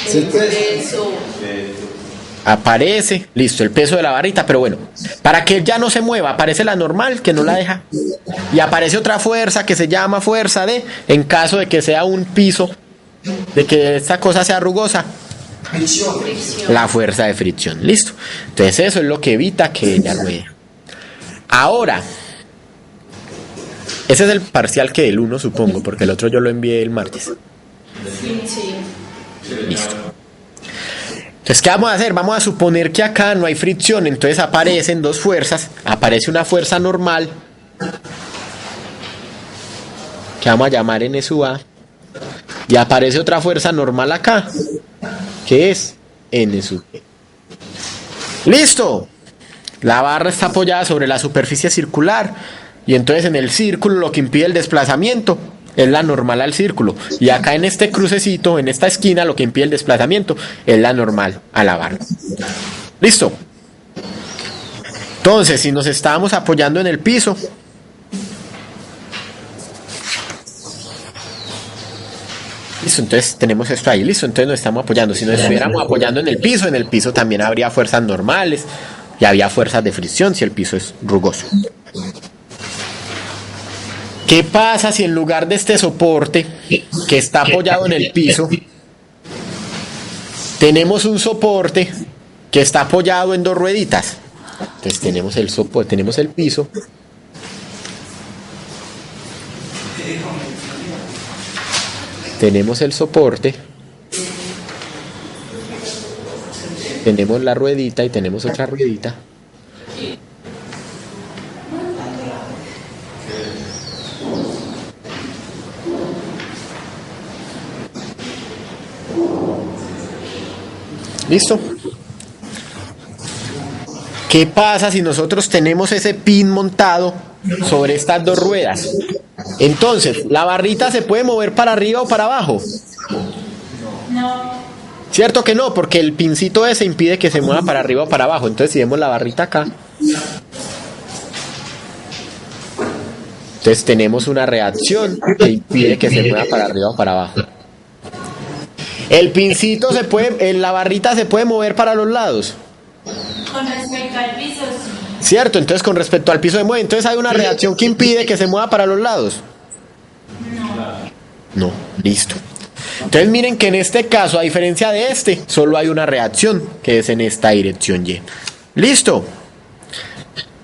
Eso. Aparece, listo, el peso de la barrita, pero bueno, para que ya no se mueva, aparece la normal, que no la deja. Y aparece otra fuerza que se llama fuerza de, en caso de que sea un piso, de que esta cosa sea rugosa, la fuerza de fricción, listo. Entonces eso es lo que evita que ella ruede. Ahora, ese es el parcial que del 1 supongo, porque el otro yo lo envié el martes. Listo. Entonces, ¿qué vamos a hacer? Vamos a suponer que acá no hay fricción, entonces aparecen dos fuerzas. Aparece una fuerza normal, que vamos a llamar N sub A, y aparece otra fuerza normal acá, que es N sub B. ¡Listo! La barra está apoyada sobre la superficie circular, y entonces en el círculo lo que impide el desplazamiento es la normal al círculo, y acá en este crucecito, en esta esquina, lo que impide el desplazamiento es la normal a la barra. ¿Listo? Entonces, si nos estábamos apoyando en el piso, listo, entonces tenemos esto ahí, listo, entonces nos estamos apoyando. Si nos estuviéramos apoyando en el piso también habría fuerzas normales y había fuerzas de fricción si el piso es rugoso. ¿Qué pasa si en lugar de este soporte que está apoyado en el piso, tenemos un soporte que está apoyado en dos rueditas? Entonces tenemos el soporte, tenemos el piso. tenemos el soporte, tenemos la ruedita y tenemos otra ruedita. ¿Listo? ¿Qué pasa si nosotros tenemos ese pin montado sobre estas dos ruedas? Entonces, ¿la barrita se puede mover para arriba o para abajo? No. Cierto que no, porque el pincito ese impide que se mueva para arriba o para abajo. Entonces, si vemos la barrita acá, entonces tenemos una reacción que impide que se mueva para arriba o para abajo. El pincito se puede, la barrita se puede mover para los lados. Con respecto al piso, sí. Cierto, entonces con respecto al piso se mueve. Entonces hay una reacción que impide que se mueva para los lados. No, listo. Entonces miren que en este caso, a diferencia de este, solo hay una reacción que es en esta dirección Y. Listo.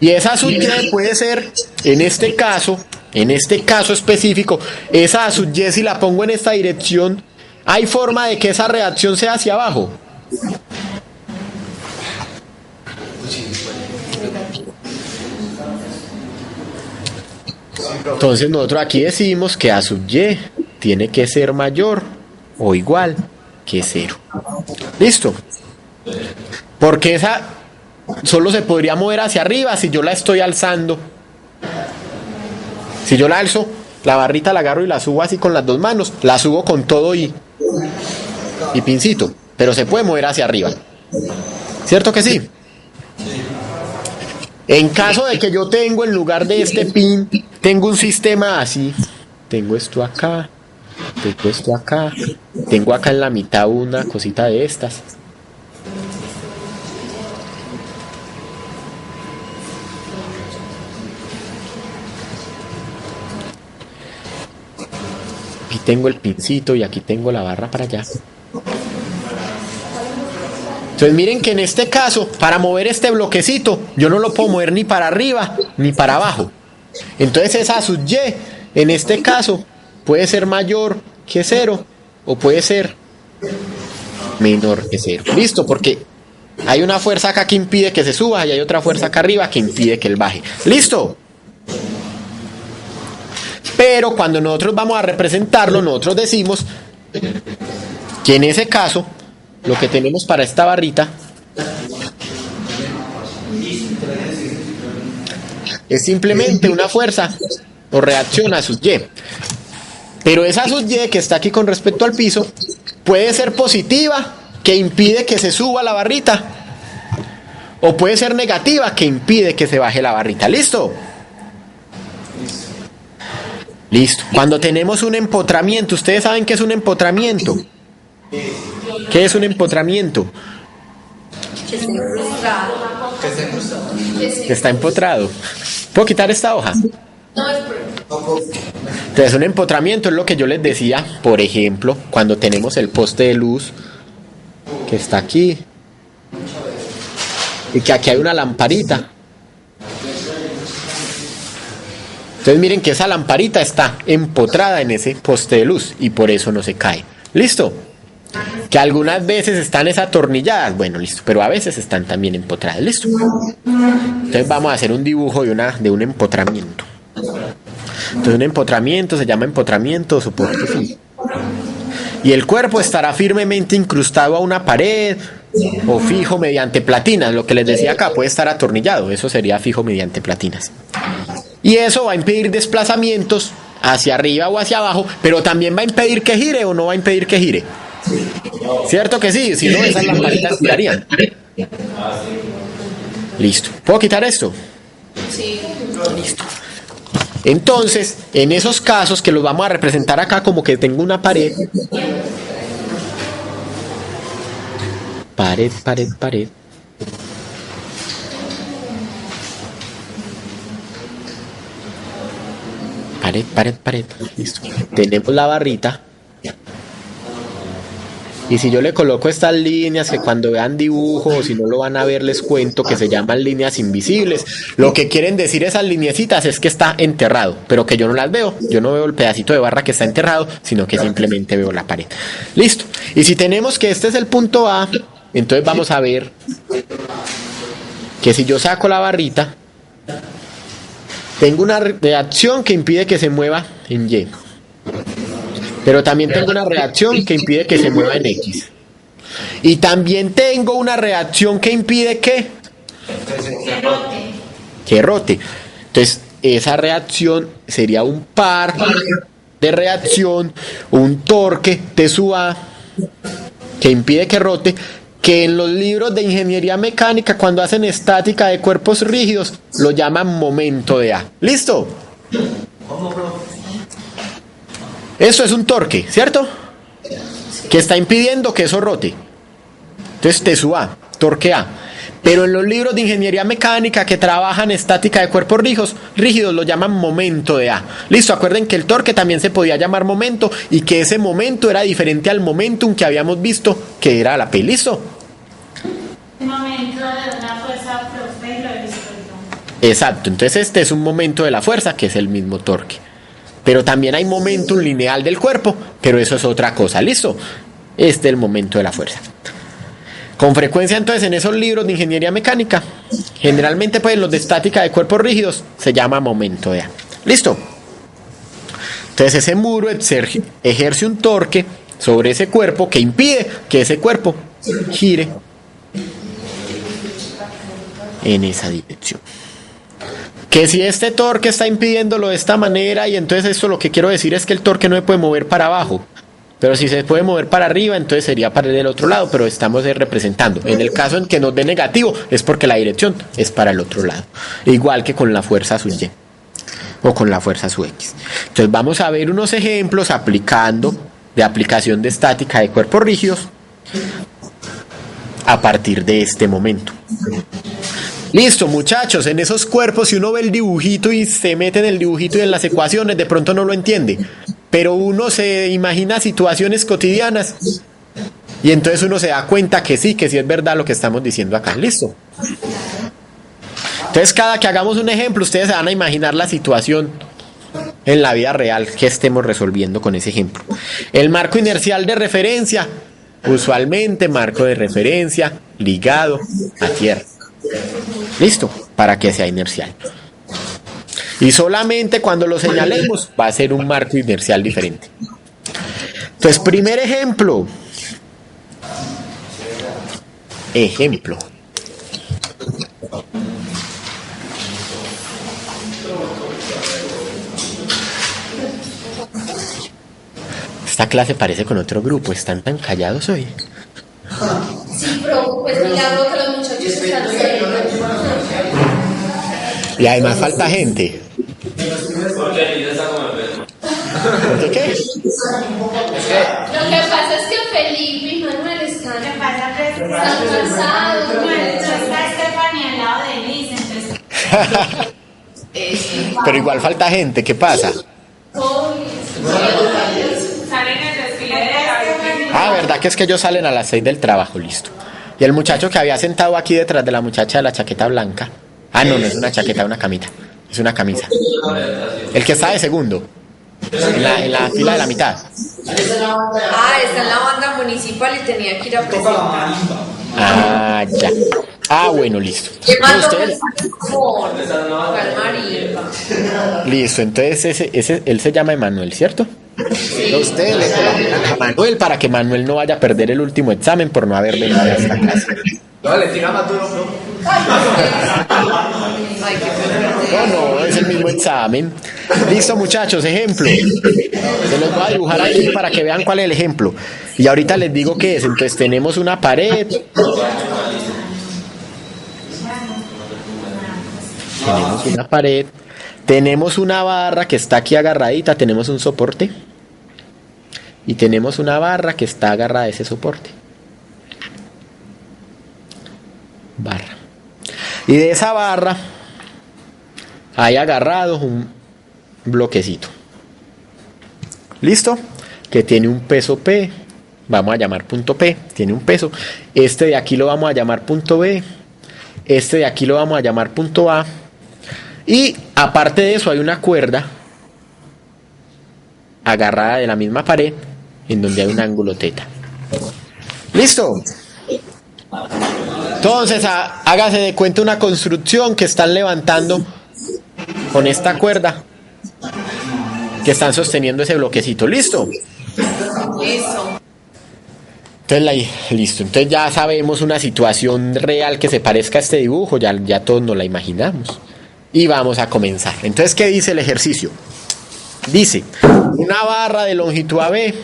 Y esa sub Y puede ser, en este caso específico, esa sub Y si la pongo en esta dirección, ¿hay forma de que esa reacción sea hacia abajo? Entonces nosotros aquí decimos que A sub Y tiene que ser mayor o igual que 0. ¿Listo? Porque esa solo se podría mover hacia arriba si yo la estoy alzando. Si yo la alzo, la barrita la agarro y la subo así con las dos manos, la subo con todo y pincito, pero se puede mover hacia arriba. ¿Cierto que sí? En caso de que yo tengo en lugar de este pin, tengo un sistema así, tengo esto acá, tengo esto acá, tengo acá en la mitad una cosita de estas. Aquí tengo el pincito y aquí tengo la barra para allá. Entonces miren que en este caso, para mover este bloquecito, yo no lo puedo mover ni para arriba ni para abajo. Entonces esa sub Y, en este caso, puede ser mayor que 0 o puede ser menor que 0. Listo, porque hay una fuerza acá que impide que se suba y hay otra fuerza acá arriba que impide que él baje. ¿Listo? Pero cuando nosotros vamos a representarlo, nosotros decimos que en ese caso, lo que tenemos para esta barrita es simplemente una fuerza o reacción a sub Y. Pero esa sub Y que está aquí con respecto al piso puede ser positiva, que impide que se suba la barrita, o puede ser negativa, que impide que se baje la barrita. ¿Listo? Listo. Cuando tenemos un empotramiento, ¿ustedes saben qué es un empotramiento? ¿Qué es un empotramiento? Que esté frustrado. Que está empotrado. ¿Puedo quitar esta hoja? No es por... Entonces un empotramiento es lo que yo les decía, por ejemplo, cuando tenemos el poste de luz que está aquí y que aquí hay una lamparita. Entonces miren que esa lamparita está empotrada en ese poste de luz y por eso no se cae. ¿Listo? Que algunas veces están atornilladas, bueno, listo, pero a veces están también empotradas. ¿Listo? Entonces vamos a hacer un dibujo de un empotramiento. Entonces un empotramiento se llama empotramiento o soporte fijo. Y el cuerpo estará firmemente incrustado a una pared o fijo mediante platinas. Lo que les decía acá, puede estar atornillado, eso sería fijo mediante platinas. Y eso va a impedir desplazamientos hacia arriba o hacia abajo, pero también va a impedir que gire o no va a impedir que gire. ¿Cierto que sí? Si no, esas lamparitas girarían. Listo. ¿Puedo quitar esto? Sí. Listo. Entonces, en esos casos que los vamos a representar acá como que tengo una pared. Pared, pared, pared. Pared, pared, pared. Listo. Tenemos la barrita. Y si yo le coloco estas líneas que cuando vean dibujo o si no lo van a ver les cuento que se llaman líneas invisibles, lo que quieren decir esas lineecitas es que está enterrado, pero que yo no las veo, yo no veo el pedacito de barra que está enterrado, sino que simplemente veo la pared. Listo. Y si tenemos que este es el punto A, entonces vamos a ver que si yo saco la barrita, tengo una reacción que impide que se mueva en Y. Pero también tengo una reacción que impide que se mueva en X. Y también tengo una reacción que impide que rote. Entonces, esa reacción sería un par de reacción, un torque T sub A que impide que rote, que en los libros de ingeniería mecánica, cuando hacen estática de cuerpos rígidos, lo llaman momento de A. ¿Listo? Eso es un torque, ¿cierto? Que está impidiendo que eso rote. Entonces T sub A, torque A. Pero en los libros de ingeniería mecánica que trabajan estática de cuerpos rígidos lo llaman momento de A. Listo, acuerden que el torque también se podía llamar momento y que ese momento era diferente al momentum que habíamos visto que era la P. ¿Listo? El momento de una fuerza profe y lo he visto yo. Exacto, entonces este es un momento de la fuerza que es el mismo torque. Pero también hay momentum lineal del cuerpo, pero eso es otra cosa. ¿Listo? Este es el momento de la fuerza. Con frecuencia entonces en esos libros de ingeniería mecánica, generalmente pues los de estática de cuerpos rígidos se llama momento de A. ¿Listo? Entonces ese muro ejerce un torque sobre ese cuerpo que impide que ese cuerpo gire en esa dirección. Que si este torque está impidiéndolo de esta manera, y entonces esto lo que quiero decir es que el torque no se puede mover para abajo, pero si se puede mover para arriba, entonces sería para el otro lado, pero estamos representando. En el caso en que nos dé negativo, es porque la dirección es para el otro lado. Igual que con la fuerza sub Y o con la fuerza sub X. Entonces vamos a ver unos ejemplos de aplicación de estática de cuerpos rígidos a partir de este momento. Listo, muchachos, en esos cuerpos si uno ve el dibujito y se mete en el dibujito y en las ecuaciones, de pronto no lo entiende, pero uno se imagina situaciones cotidianas y entonces uno se da cuenta que sí es verdad lo que estamos diciendo acá. Listo. Entonces cada que hagamos un ejemplo, ustedes se van a imaginar la situación en la vida real que estemos resolviendo con ese ejemplo. El marco inercial de referencia, usualmente marco de referencia ligado a tierra. Listo, para que sea inercial. Y solamente cuando lo señalemos va a ser un marco inercial diferente. Entonces, primer ejemplo. Esta clase parece con otro grupo, están tan callados hoy. Sí, pero pues milagro que los muchachos están serios. Y además falta gente. ¿Por qué? Lo que pasa es que Felipe y Manuel están cansados. No está Stephanie al lado de Liz, entonces. Pero igual falta gente, ¿qué pasa? Salen el desfile de la Ah, verdad que es que ellos salen a las 6 del trabajo, listo. Y el muchacho que había sentado aquí detrás de la muchacha de la chaqueta blanca. Ah, no es una chaqueta, es una camita. Es una camisa. El que está de segundo. En la fila de la mitad. Está en la banda municipal y tenía que ir a presentar. Ah, ya. Ah, bueno, listo. ¿Qué más lo Ustedes- Listo, entonces él se llama Emanuel, ¿cierto? Ustedes le colaboran a Manuel para que Manuel no vaya a perder el último examen por no haber venido a esta clase. Dale, tira más duro, bro. No, es el mismo examen. Listo, muchachos, ejemplo. Se los voy a dibujar aquí para que vean cuál es el ejemplo. Y ahorita les digo qué es. Entonces tenemos una pared. Tenemos una pared. Tenemos una barra que está aquí agarradita. Tenemos un soporte. Y tenemos una barra que está agarrada a ese soporte. Barra. Y de esa barra hay agarrado un bloquecito. ¿Listo? Que tiene un peso P vamos a llamar punto P, tiene un peso. Este de aquí lo vamos a llamar punto B. Este de aquí lo vamos a llamar punto A. Y aparte de eso hay una cuerda agarrada de la misma pared en donde hay un ángulo teta. ¿Listo? Entonces hágase de cuenta una construcción que están levantando con esta cuerda, que están sosteniendo ese bloquecito. ¿Listo? Listo. Entonces, listo. Entonces ya sabemos una situación real que se parezca a este dibujo, ya todos nos la imaginamos. Y vamos a comenzar. Entonces, ¿qué dice el ejercicio? Dice, una barra de longitud AB. Ay,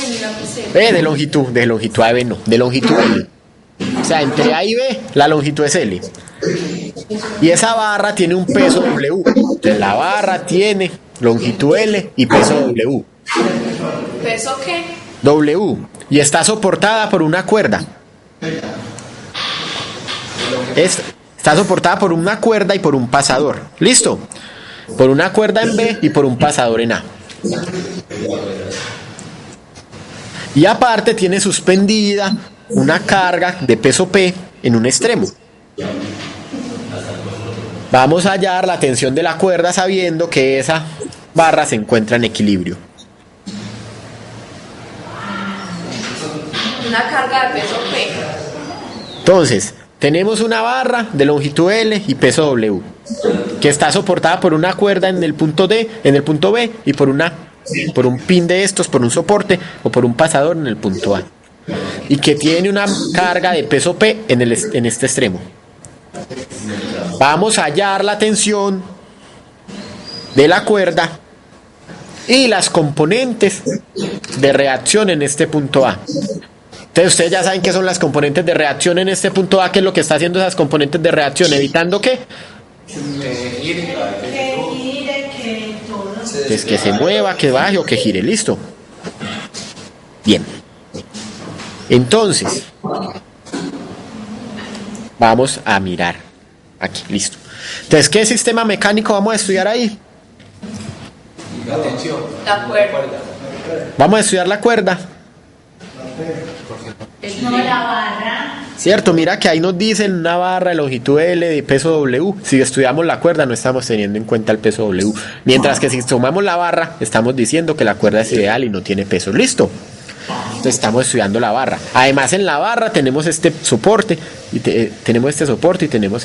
mira, pues De longitud AB no, de longitud L. O sea, entre A y B, la longitud es L. Y esa barra tiene un peso W. Entonces, la barra tiene longitud L y peso W. ¿Peso qué? W. Y está soportada por una cuerda. Está soportada por una cuerda y por un pasador. ¿Listo? Por una cuerda en B y por un pasador en A. Y aparte tiene suspendida una carga de peso P en un extremo. Vamos a hallar la tensión de la cuerda sabiendo que esa barra se encuentra en equilibrio. Una carga de peso P. Entonces, tenemos una barra de longitud L y peso W, que está soportada por una cuerda en el punto D, en el punto B, y por un pin de estos, por un soporte o por un pasador en el punto A. Y que tiene una carga de peso P en este extremo. Vamos a hallar la tensión de la cuerda y las componentes de reacción en este punto A. Entonces ustedes ya saben qué son las componentes de reacción en este punto A, qué es lo que está haciendo esas componentes de reacción, evitando ¿qué? Pues que se mueva, que baje o que gire. ¿Listo? Bien. Entonces, vamos a mirar aquí, listo. Entonces, ¿qué sistema mecánico vamos a estudiar ahí? La tensión. La cuerda. Vamos a estudiar la cuerda. No, la barra. Cierto, mira que ahí nos dicen una barra de longitud L de peso W. Si estudiamos la cuerda no estamos teniendo en cuenta el peso W. Mientras que si tomamos la barra estamos diciendo que la cuerda es ideal y no tiene peso. ¿Listo? Entonces estamos estudiando la barra. Además en la barra tenemos este soporte y tenemos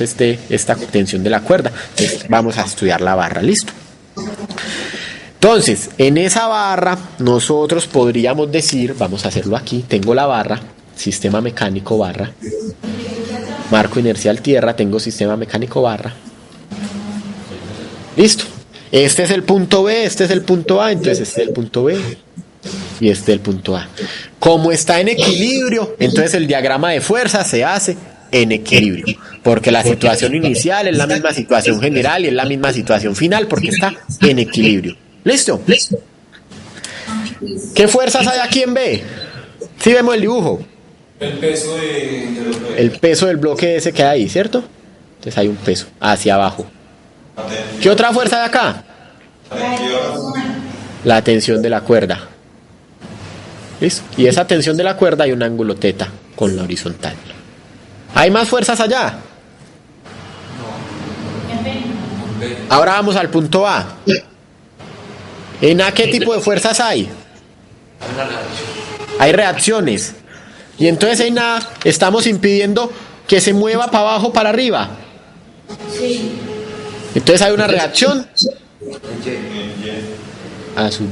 esta tensión de la cuerda. Entonces vamos a estudiar la barra. ¿Listo? Entonces en esa barra nosotros podríamos decir, vamos a hacerlo aquí, tengo la barra, sistema mecánico barra, marco inercial tierra, tengo sistema mecánico barra. Listo. Este es el punto B, este es el punto A, entonces este es el punto B y este es el punto A. Como está en equilibrio, entonces el diagrama de fuerza se hace en equilibrio, porque la situación inicial es la misma situación general y es la misma situación final porque está en equilibrio. ¿Listo? ¿Qué fuerzas hay aquí en B? ¿Sí vemos el dibujo? El peso del bloque ese que hay ahí, ¿cierto? Entonces hay un peso hacia abajo. ¿Qué otra fuerza hay acá? La tensión de la cuerda. ¿Listo? Y esa tensión de la cuerda hay un ángulo teta con la horizontal. ¿Hay más fuerzas allá? Ahora vamos al punto A. ¿En A qué tipo de fuerzas hay? Hay reacciones. Y entonces en A estamos impidiendo que se mueva para abajo o para arriba. Sí. Entonces hay una reacción a sub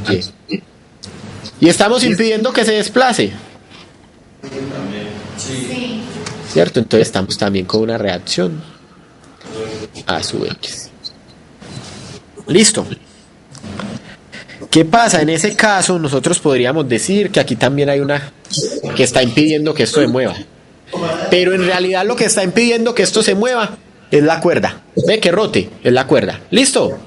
Y. Y estamos impidiendo que se desplace. Sí. ¿Cierto? Entonces estamos también con una reacción a sub X. Listo. ¿Qué pasa? En ese caso nosotros podríamos decir que aquí también hay una que está impidiendo que esto se mueva. Pero en realidad lo que está impidiendo que esto se mueva es la cuerda. Ve que rote, es la cuerda. ¿Listo?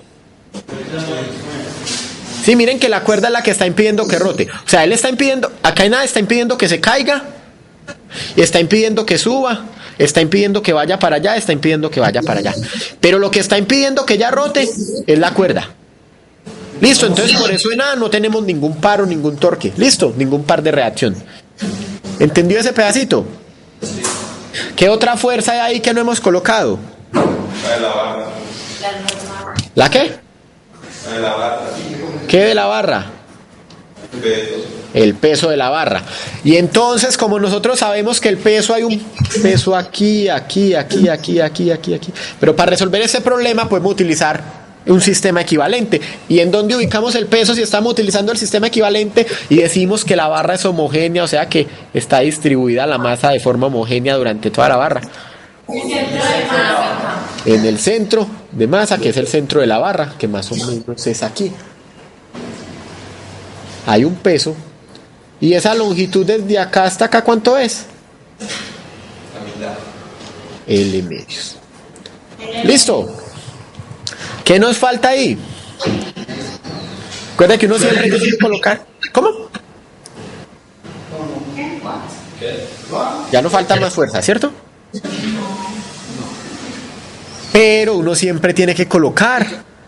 Sí, miren que la cuerda es la que está impidiendo que rote. O sea, él está impidiendo, acá en nada está impidiendo que se caiga, está impidiendo que suba, está impidiendo que vaya para allá, está impidiendo que vaya para allá. Pero lo que está impidiendo que ya rote es la cuerda. Listo, entonces por eso en A no tenemos ningún par o ningún torque. Listo, ningún par de reacción. ¿Entendió ese pedacito? ¿Qué otra fuerza hay ahí que no hemos colocado? La de la barra. ¿La qué? La de la barra. ¿Qué de la barra? Pesos. El peso de la barra. Y entonces, como nosotros sabemos que el peso, hay un peso aquí, aquí, aquí, aquí, aquí, aquí, aquí. Pero para resolver ese problema podemos utilizar un sistema equivalente. ¿Y en dónde ubicamos el peso si estamos utilizando el sistema equivalente y decimos que la barra es homogénea, o sea que está distribuida la masa de forma homogénea durante toda la barra? En el centro de masa, que es el centro de la barra, que más o menos es aquí. Hay un peso. ¿Y esa longitud desde acá hasta acá cuánto es? L medios. ¿Listo? ¿Qué nos falta ahí? Recuerda que uno siempre tiene que colocar. ¿Cómo? Ya no falta más fuerza, ¿cierto? Pero uno siempre tiene que colocar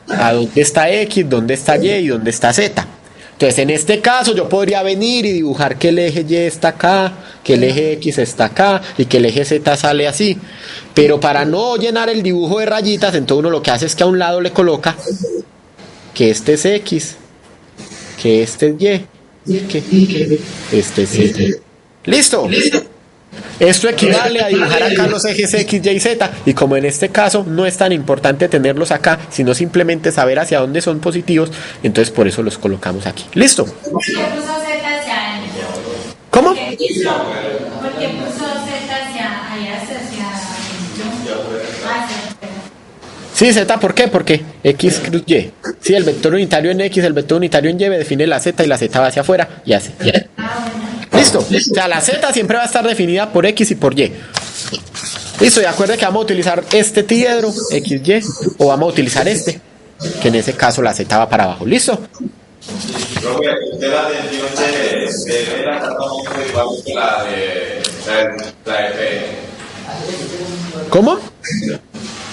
a dónde está X, dónde está Y y dónde está Z. Entonces, en este caso, yo podría venir y dibujar que el eje Y está acá, que el eje X está acá y que el eje Z sale así. Pero para no llenar el dibujo de rayitas, entonces uno lo que hace es que a un lado le coloca que este es X, que este es Y, que este es Z. ¿Listo? Esto equivale a dibujar acá los ejes X, Y, Z, y como en este caso no es tan importante tenerlos acá, sino simplemente saber hacia dónde son positivos, entonces por eso los colocamos aquí. ¿Listo? ¿Por qué puso Z hacia él? ¿Cómo? ¿Por qué puso Z hacia allá, Sí, Z, ¿por qué? Porque X cruz Y. Sí, el vector unitario en X, el vector unitario en Y define la Z y la Z va hacia afuera y hace. ¿Listo? O sea, la Z siempre va a estar definida por X y por Y. Listo, y acuerde que vamos a utilizar este triedro, XY, o vamos a utilizar este, que en ese caso la Z va para abajo. ¿Listo? Profe, usted la tensión de la exactamente igual que la de P. ¿Cómo?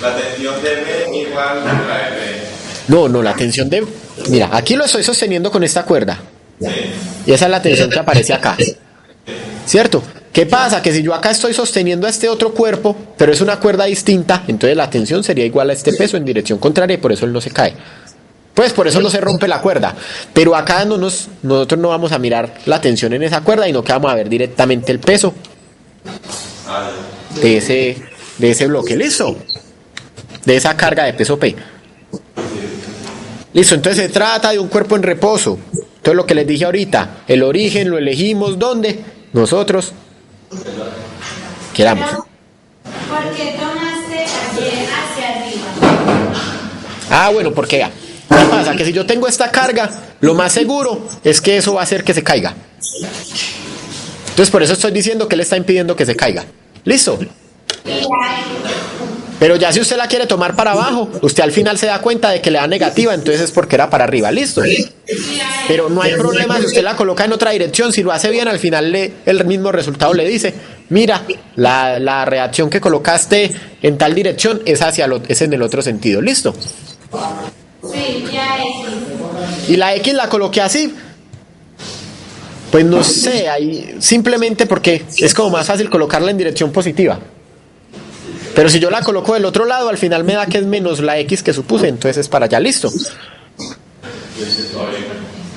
La tensión de B igual que la de P. No, la tensión de... Mira, aquí lo estoy sosteniendo con esta cuerda. Y esa es la tensión que aparece acá. ¿Cierto? ¿Qué pasa? Que si yo acá estoy sosteniendo a este otro cuerpo, pero es una cuerda distinta, entonces la tensión sería igual a este peso en dirección contraria y por eso él no se cae. Pues por eso no se rompe la cuerda. Pero acá nosotros no vamos a mirar la tensión en esa cuerda, sino que vamos a ver directamente el peso de ese bloque. ¿Listo? De esa carga de peso P. Listo, entonces se trata de un cuerpo en reposo. Entonces lo que les dije ahorita, el origen lo elegimos ¿dónde? Nosotros queramos. ¿Por qué tomaste ayer hacia arriba? Ah, bueno, porque vea, ¿qué pasa? Que si yo tengo esta carga, lo más seguro es que eso va a hacer que se caiga. Entonces por eso estoy diciendo que él está impidiendo que se caiga. ¿Listo? Pero ya si usted la quiere tomar para abajo, usted al final se da cuenta de que le da negativa, entonces es porque era para arriba, ¿listo? Pero no hay problema si usted la coloca en otra dirección, si lo hace bien, al final el mismo resultado le dice, mira, la reacción que colocaste en tal dirección es es en el otro sentido, ¿listo? Sí, ya es. Y la X la coloqué así, pues no sé, ahí simplemente porque es como más fácil colocarla en dirección positiva. Pero si yo la coloco del otro lado, al final me da que es menos la X que supuse, entonces es para allá, listo.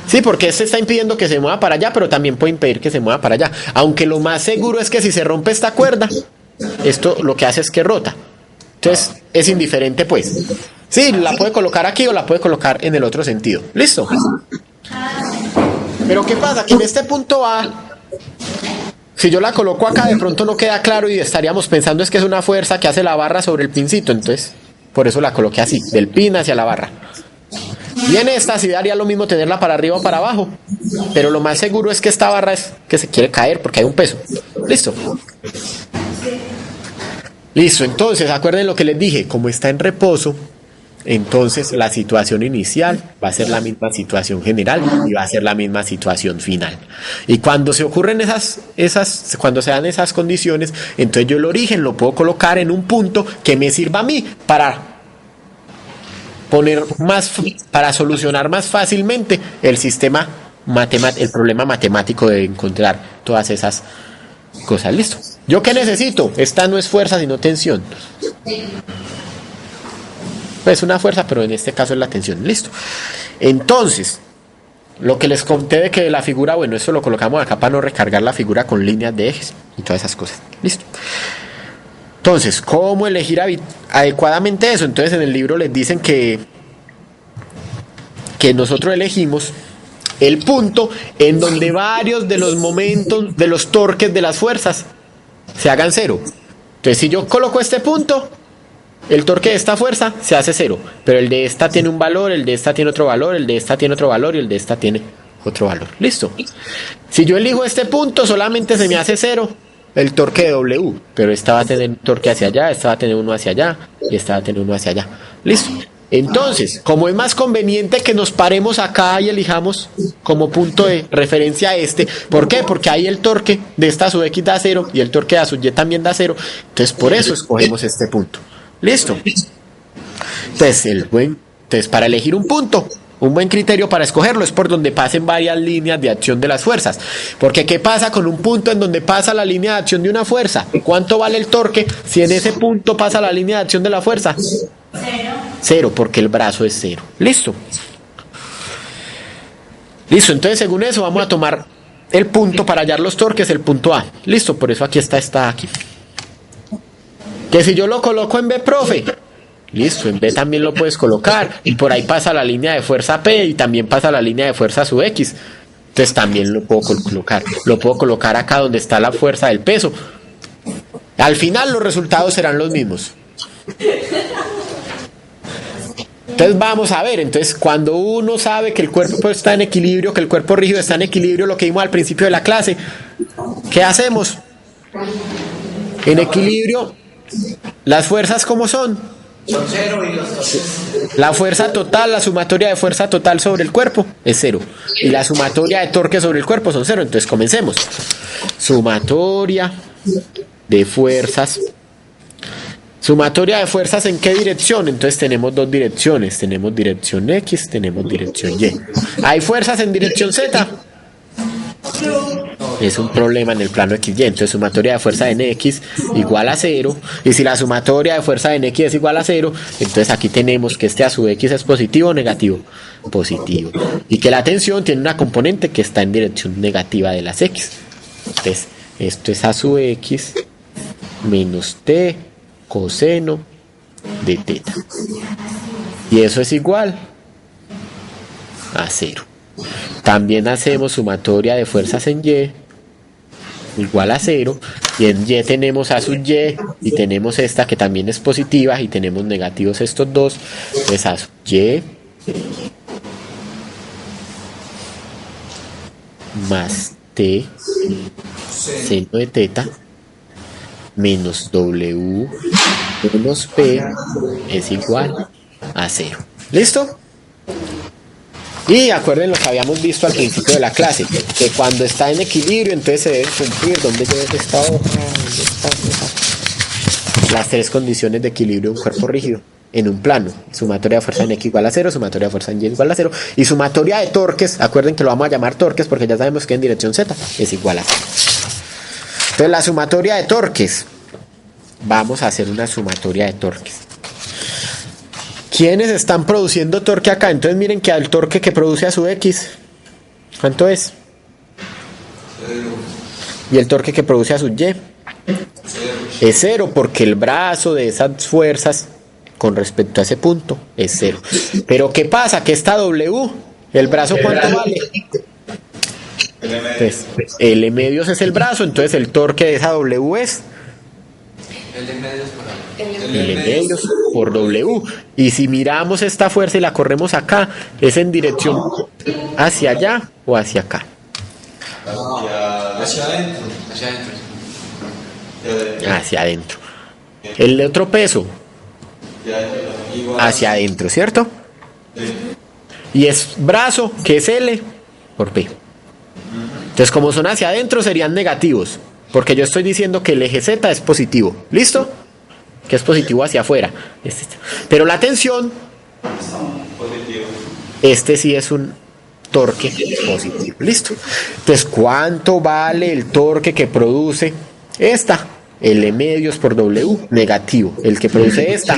Sí, porque este está impidiendo que se mueva para allá, pero también puede impedir que se mueva para allá. Aunque lo más seguro es que si se rompe esta cuerda, esto lo que hace es que rota. Entonces es indiferente, pues. Sí, la puede colocar aquí o la puede colocar en el otro sentido. ¿Listo? Pero ¿qué pasa? Que en este punto A, si yo la coloco acá, de pronto no queda claro y estaríamos pensando es que es una fuerza que hace la barra sobre el pincito. Entonces, por eso la coloqué así, del pin hacia la barra. Y en esta sí daría lo mismo tenerla para arriba o para abajo. Pero lo más seguro es que esta barra es que se quiere caer porque hay un peso. ¿Listo? Listo, entonces acuerden lo que les dije, como está en reposo, entonces la situación inicial va a ser la misma situación general y va a ser la misma situación final. Y cuando se ocurren cuando se dan esas condiciones, entonces yo el origen lo puedo colocar en un punto que me sirva a mí para para solucionar más fácilmente el sistema el problema matemático de encontrar todas esas cosas. Listo. ¿Yo qué necesito? Esta no es fuerza sino tensión. Pues una fuerza, pero en este caso es la tensión. Listo. Entonces, lo que les conté de que la figura, bueno, eso lo colocamos acá para no recargar la figura con líneas de ejes y todas esas cosas. Listo. Entonces, ¿cómo elegir adecuadamente eso? Entonces, en el libro les dicen que nosotros elegimos el punto en donde varios de los momentos, de los torques de las fuerzas se hagan cero. Entonces, si yo coloco este punto, el torque de esta fuerza se hace cero, pero el de esta tiene un valor, el de esta tiene otro valor, el de esta tiene otro valor y el de esta tiene otro valor. Listo. Si yo elijo este punto, solamente se me hace cero el torque de W, pero esta va a tener un torque hacia allá, esta va a tener uno hacia allá y esta va a tener uno hacia allá. Listo. Entonces, como es más conveniente que nos paremos acá y elijamos como punto de referencia este, ¿por qué? Porque ahí el torque de esta a su X da cero y el torque de a su Y también da cero, entonces por eso escogemos este punto. Listo. Entonces, para elegir un punto, un buen criterio para escogerlo es por donde pasen varias líneas de acción de las fuerzas. Porque ¿qué pasa con un punto en donde pasa la línea de acción de una fuerza? ¿Cuánto vale el torque si en ese punto pasa la línea de acción de la fuerza? Cero, porque el brazo es cero. Listo. Listo, entonces según eso vamos a tomar el punto para hallar los torques, el punto A. Listo, por eso aquí está aquí. Que si yo lo coloco en B, profe, listo, en B también lo puedes colocar. Y por ahí pasa la línea de fuerza P y también pasa la línea de fuerza sub X. Entonces también lo puedo colocar. Lo puedo colocar acá donde está la fuerza del peso. Al final los resultados serán los mismos. Entonces vamos a ver, entonces cuando uno sabe que el cuerpo está en equilibrio, que el cuerpo rígido está en equilibrio, lo que vimos al principio de la clase, ¿qué hacemos? En equilibrio, las fuerzas ¿cómo son? Son cero y los torques. La fuerza total, la sumatoria de fuerza total sobre el cuerpo es cero. Y la sumatoria de torque sobre el cuerpo son cero. Entonces comencemos. Sumatoria de fuerzas. ¿Sumatoria de fuerzas en qué dirección? Entonces tenemos dos direcciones. Tenemos dirección X, tenemos dirección Y. ¿Hay fuerzas en dirección Z? Es un problema en el plano XY. Entonces sumatoria de fuerza en X igual a 0. Y si la sumatoria de fuerza en X es igual a 0, entonces aquí tenemos que este a su X es positivo o negativo. Positivo. Y que la tensión tiene una componente que está en dirección negativa de las X. Entonces esto es a su X menos T coseno de teta. Y eso es igual a 0. También hacemos sumatoria de fuerzas en Y igual a 0, y en Y tenemos a sub Y y tenemos esta que también es positiva y tenemos negativos estos dos, pues a sub Y más T seno de teta menos W menos P es igual a 0. ¿Listo? Y acuerden lo que habíamos visto al principio de la clase, que cuando está en equilibrio entonces se debe cumplir, ¿dónde lleva esta hoja? ¿Dónde está? Las tres condiciones de equilibrio de un cuerpo rígido en un plano. Sumatoria de fuerza en X igual a 0, sumatoria de fuerza en Y igual a 0, y sumatoria de torques, acuerden que lo vamos a llamar torques porque ya sabemos que en dirección Z es igual a 0. Entonces la sumatoria de torques, vamos a hacer una sumatoria de torques. ¿Quiénes están produciendo torque acá? Entonces miren que al torque que produce a su X, ¿cuánto es? 0. Y el torque que produce a su Y es 0, porque el brazo de esas fuerzas con respecto a ese punto es 0. Pero ¿qué pasa? Que esta W, ¿el brazo cuánto vale? Entonces, L medios es el brazo, entonces el torque de esa W es L medios por ahí. L medios por W. Y si miramos esta fuerza y la corremos acá, es en dirección hacia allá o hacia acá. Hacia adentro. Hacia adentro. Hacia adentro. El otro peso hacia adentro, ¿cierto? Y es brazo, que es L por P. Entonces como son hacia adentro serían negativos, porque yo estoy diciendo que el eje Z es positivo. ¿Listo? Que es positivo hacia afuera. Pero la tensión Positivo. Este sí es un torque positivo. Listo. Entonces, ¿cuánto vale el torque que produce esta? L medios por W, negativo. El que produce esta,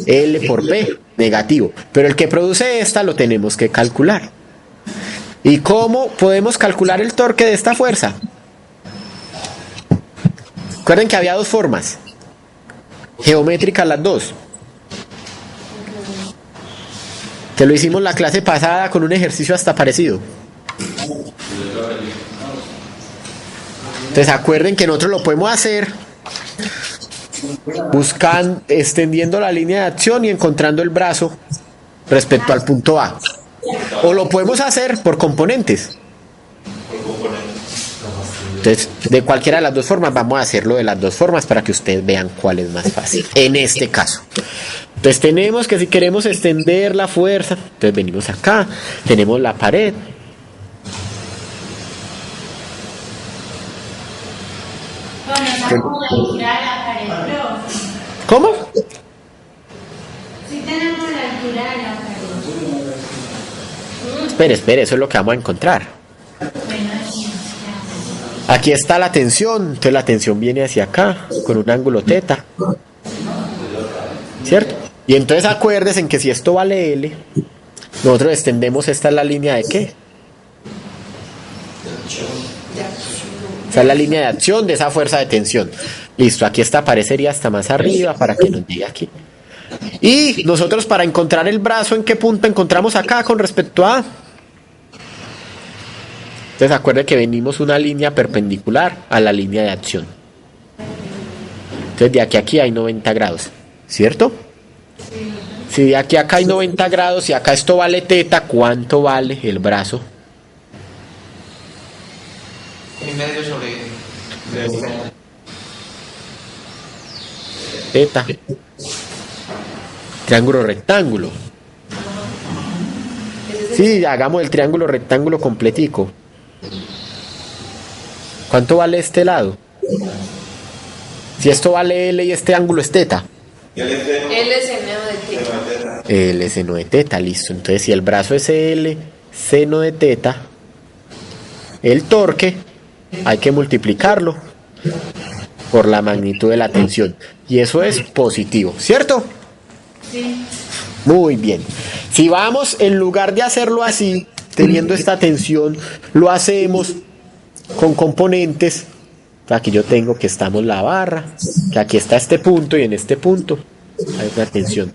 L por P, negativo. Pero el que produce esta lo tenemos que calcular. ¿Y cómo podemos calcular el torque de esta fuerza? Recuerden que había dos formas. Geométricas las dos. Que lo hicimos la clase pasada con un ejercicio hasta parecido. Entonces acuerden que nosotros lo podemos hacer buscando, extendiendo la línea de acción y encontrando el brazo respecto al punto A. O lo podemos hacer por componentes. Entonces, de cualquiera de las dos formas, vamos a hacerlo de las dos formas para que ustedes vean cuál es más fácil. En este caso. Entonces tenemos que si queremos extender la fuerza, entonces venimos acá, tenemos la pared. Bueno, vamos a altura de la pared, profe. ¿Cómo? Sí tenemos la altura de la pared. Espere, eso es lo que vamos a encontrar. Bueno, así. Aquí está la tensión, entonces la tensión viene hacia acá, con un ángulo teta. ¿Cierto? Y entonces acuérdense en que si esto vale L, nosotros extendemos, esta es la línea de ¿qué? Esa es la línea de acción de esa fuerza de tensión. Listo, aquí esta aparecería hasta más arriba para que nos llegue aquí. Y nosotros para encontrar el brazo, ¿en qué punto encontramos acá con respecto a? Entonces acuérdense que venimos una línea perpendicular a la línea de acción. Entonces de aquí a aquí hay 90 grados, ¿cierto? Si de aquí a acá hay 90 grados y acá esto vale teta, ¿cuánto vale el brazo? Y medio sobre Teta. Triángulo rectángulo. Sí, hagamos el triángulo rectángulo completico. ¿Cuánto vale este lado? Si esto vale L y este ángulo es teta. Él es seno de teta. L seno de teta, listo. Entonces si el brazo es L seno de teta, el torque hay que multiplicarlo por la magnitud de la tensión. Y eso es positivo, ¿cierto? Sí. Muy bien. Si vamos, en lugar de hacerlo así, teniendo esta tensión, lo hacemos con componentes. Aquí yo tengo que estamos la barra, que aquí está este punto y en este punto hay una tensión.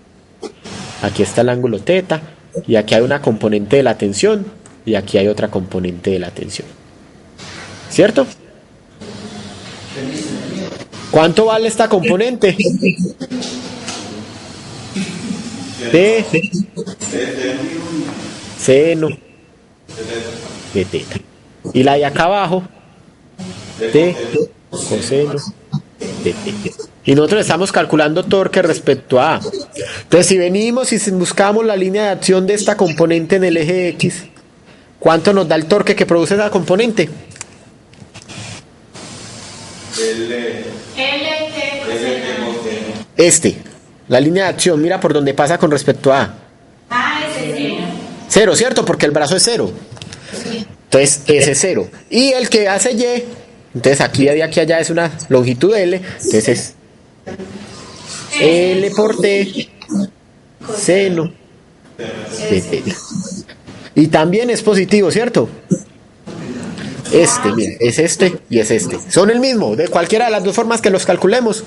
Aquí está el ángulo teta y aquí hay una componente de la tensión y aquí hay otra componente de la tensión. ¿Cierto? ¿Cuánto vale esta componente? T seno de teta. Y la de acá abajo, T coseno de teta. Y nosotros estamos calculando torque respecto a A. Entonces, si venimos y buscamos la línea de acción de esta componente en el eje X, ¿cuánto nos da el torque que produce esa componente? La línea de acción, mira por dónde pasa con respecto a A. Ah, ese es cero. Cero, ¿cierto? Porque el brazo es cero. Entonces, ese es cero. Y el que hace Y, entonces aquí de aquí a allá es una longitud L, entonces es L por T seno de teta. Y también es positivo, ¿cierto? Mira, es este y es este. Son el mismo, de cualquiera de las dos formas que los calculemos.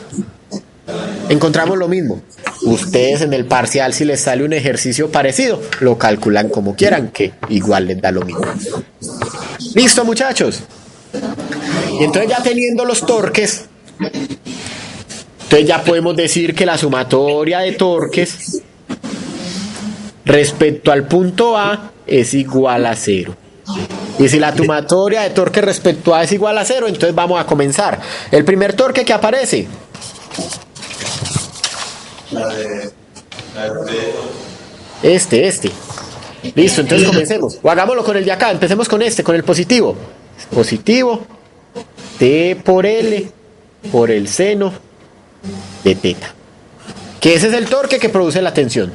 Encontramos lo mismo. Ustedes en el parcial, si les sale un ejercicio parecido, lo calculan como quieran, que igual les da lo mismo. ¿Listo, muchachos? Y entonces ya teniendo los torques, entonces ya podemos decir que la sumatoria de torques respecto al punto A es igual a 0. Y si la sumatoria de torque respecto a A es igual a 0, entonces vamos a comenzar. El primer torque que aparece. Este. Listo, entonces comencemos. O hagámoslo con el de acá. Empecemos con con el positivo. Positivo. T por L por el seno de teta. Que ese es el torque que produce la tensión.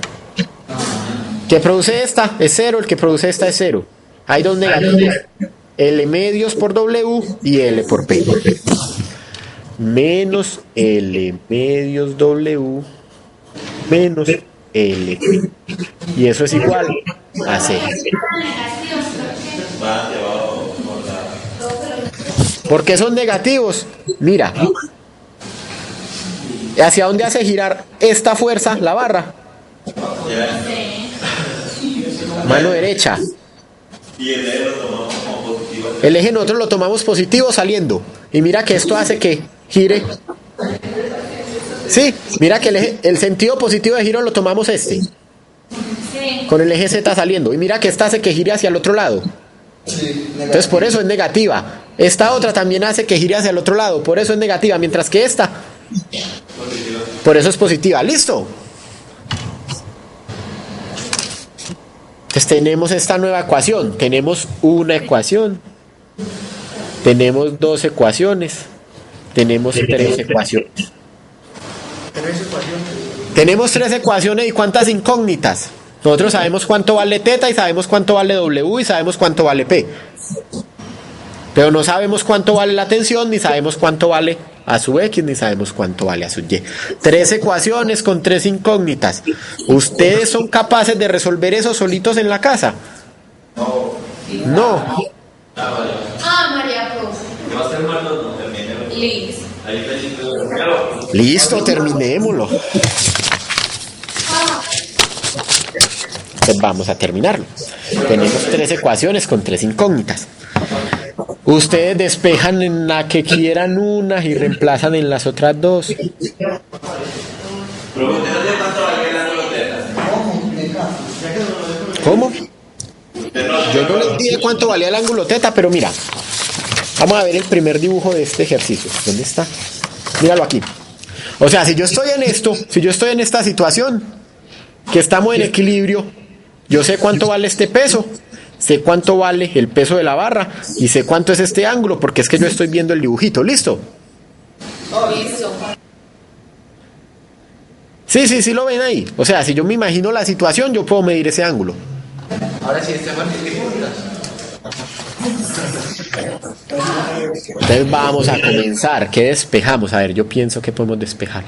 que produce esta es 0, el que produce esta es 0. Hay dos negativos, L medios por W y L por P. Menos L medios W menos L. Y eso es igual a C. ¿Por qué son negativos? Mira, ¿hacia dónde hace girar esta fuerza, la barra? Mano derecha. Y el eje lo tomamos como positivo. El eje nosotros lo tomamos positivo saliendo. Y mira que esto hace que gire. Sí, mira que el sentido positivo de giro lo tomamos este. Con el eje Z saliendo. Y mira que esta hace que gire hacia el otro lado. Entonces por eso es negativa. Esta otra también hace que gire hacia el otro lado. Por eso es negativa. Mientras que esta, por eso es positiva. ¿Listo? Entonces tenemos esta nueva ecuación. Tenemos una ecuación. Tenemos dos ecuaciones. Tenemos tres ecuaciones. Tenemos tres ecuaciones y ¿cuántas incógnitas? Nosotros sabemos cuánto vale teta y sabemos cuánto vale W y sabemos cuánto vale P. Pero no sabemos cuánto vale la tensión, ni sabemos cuánto vale a su X, ni sabemos cuánto vale a su Y. Tres ecuaciones con tres incógnitas. ¿Ustedes son capaces de resolver eso solitos en la casa? No. María Pro. Liz. Listo, terminémoslo. Pues vamos a terminarlo. Tenemos tres ecuaciones con tres incógnitas. Ustedes despejan en la que quieran una y reemplazan en las otras dos. ¿Cómo? Yo no les dije cuánto valía el ángulo teta, pero mira. Vamos a ver el primer dibujo de este ejercicio. ¿Dónde está? Míralo aquí. O sea, si yo estoy en esto, si yo estoy en esta situación, que estamos en equilibrio, yo sé cuánto vale este peso, sé cuánto vale el peso de la barra y sé cuánto es este ángulo, porque es que yo estoy viendo el dibujito. ¿Listo? Listo. Sí, lo ven ahí. O sea, si yo me imagino la situación, yo puedo medir ese ángulo. Ahora sí, este margen que figuras. Entonces vamos a comenzar. ¿Qué despejamos? A ver, yo pienso que podemos despejar.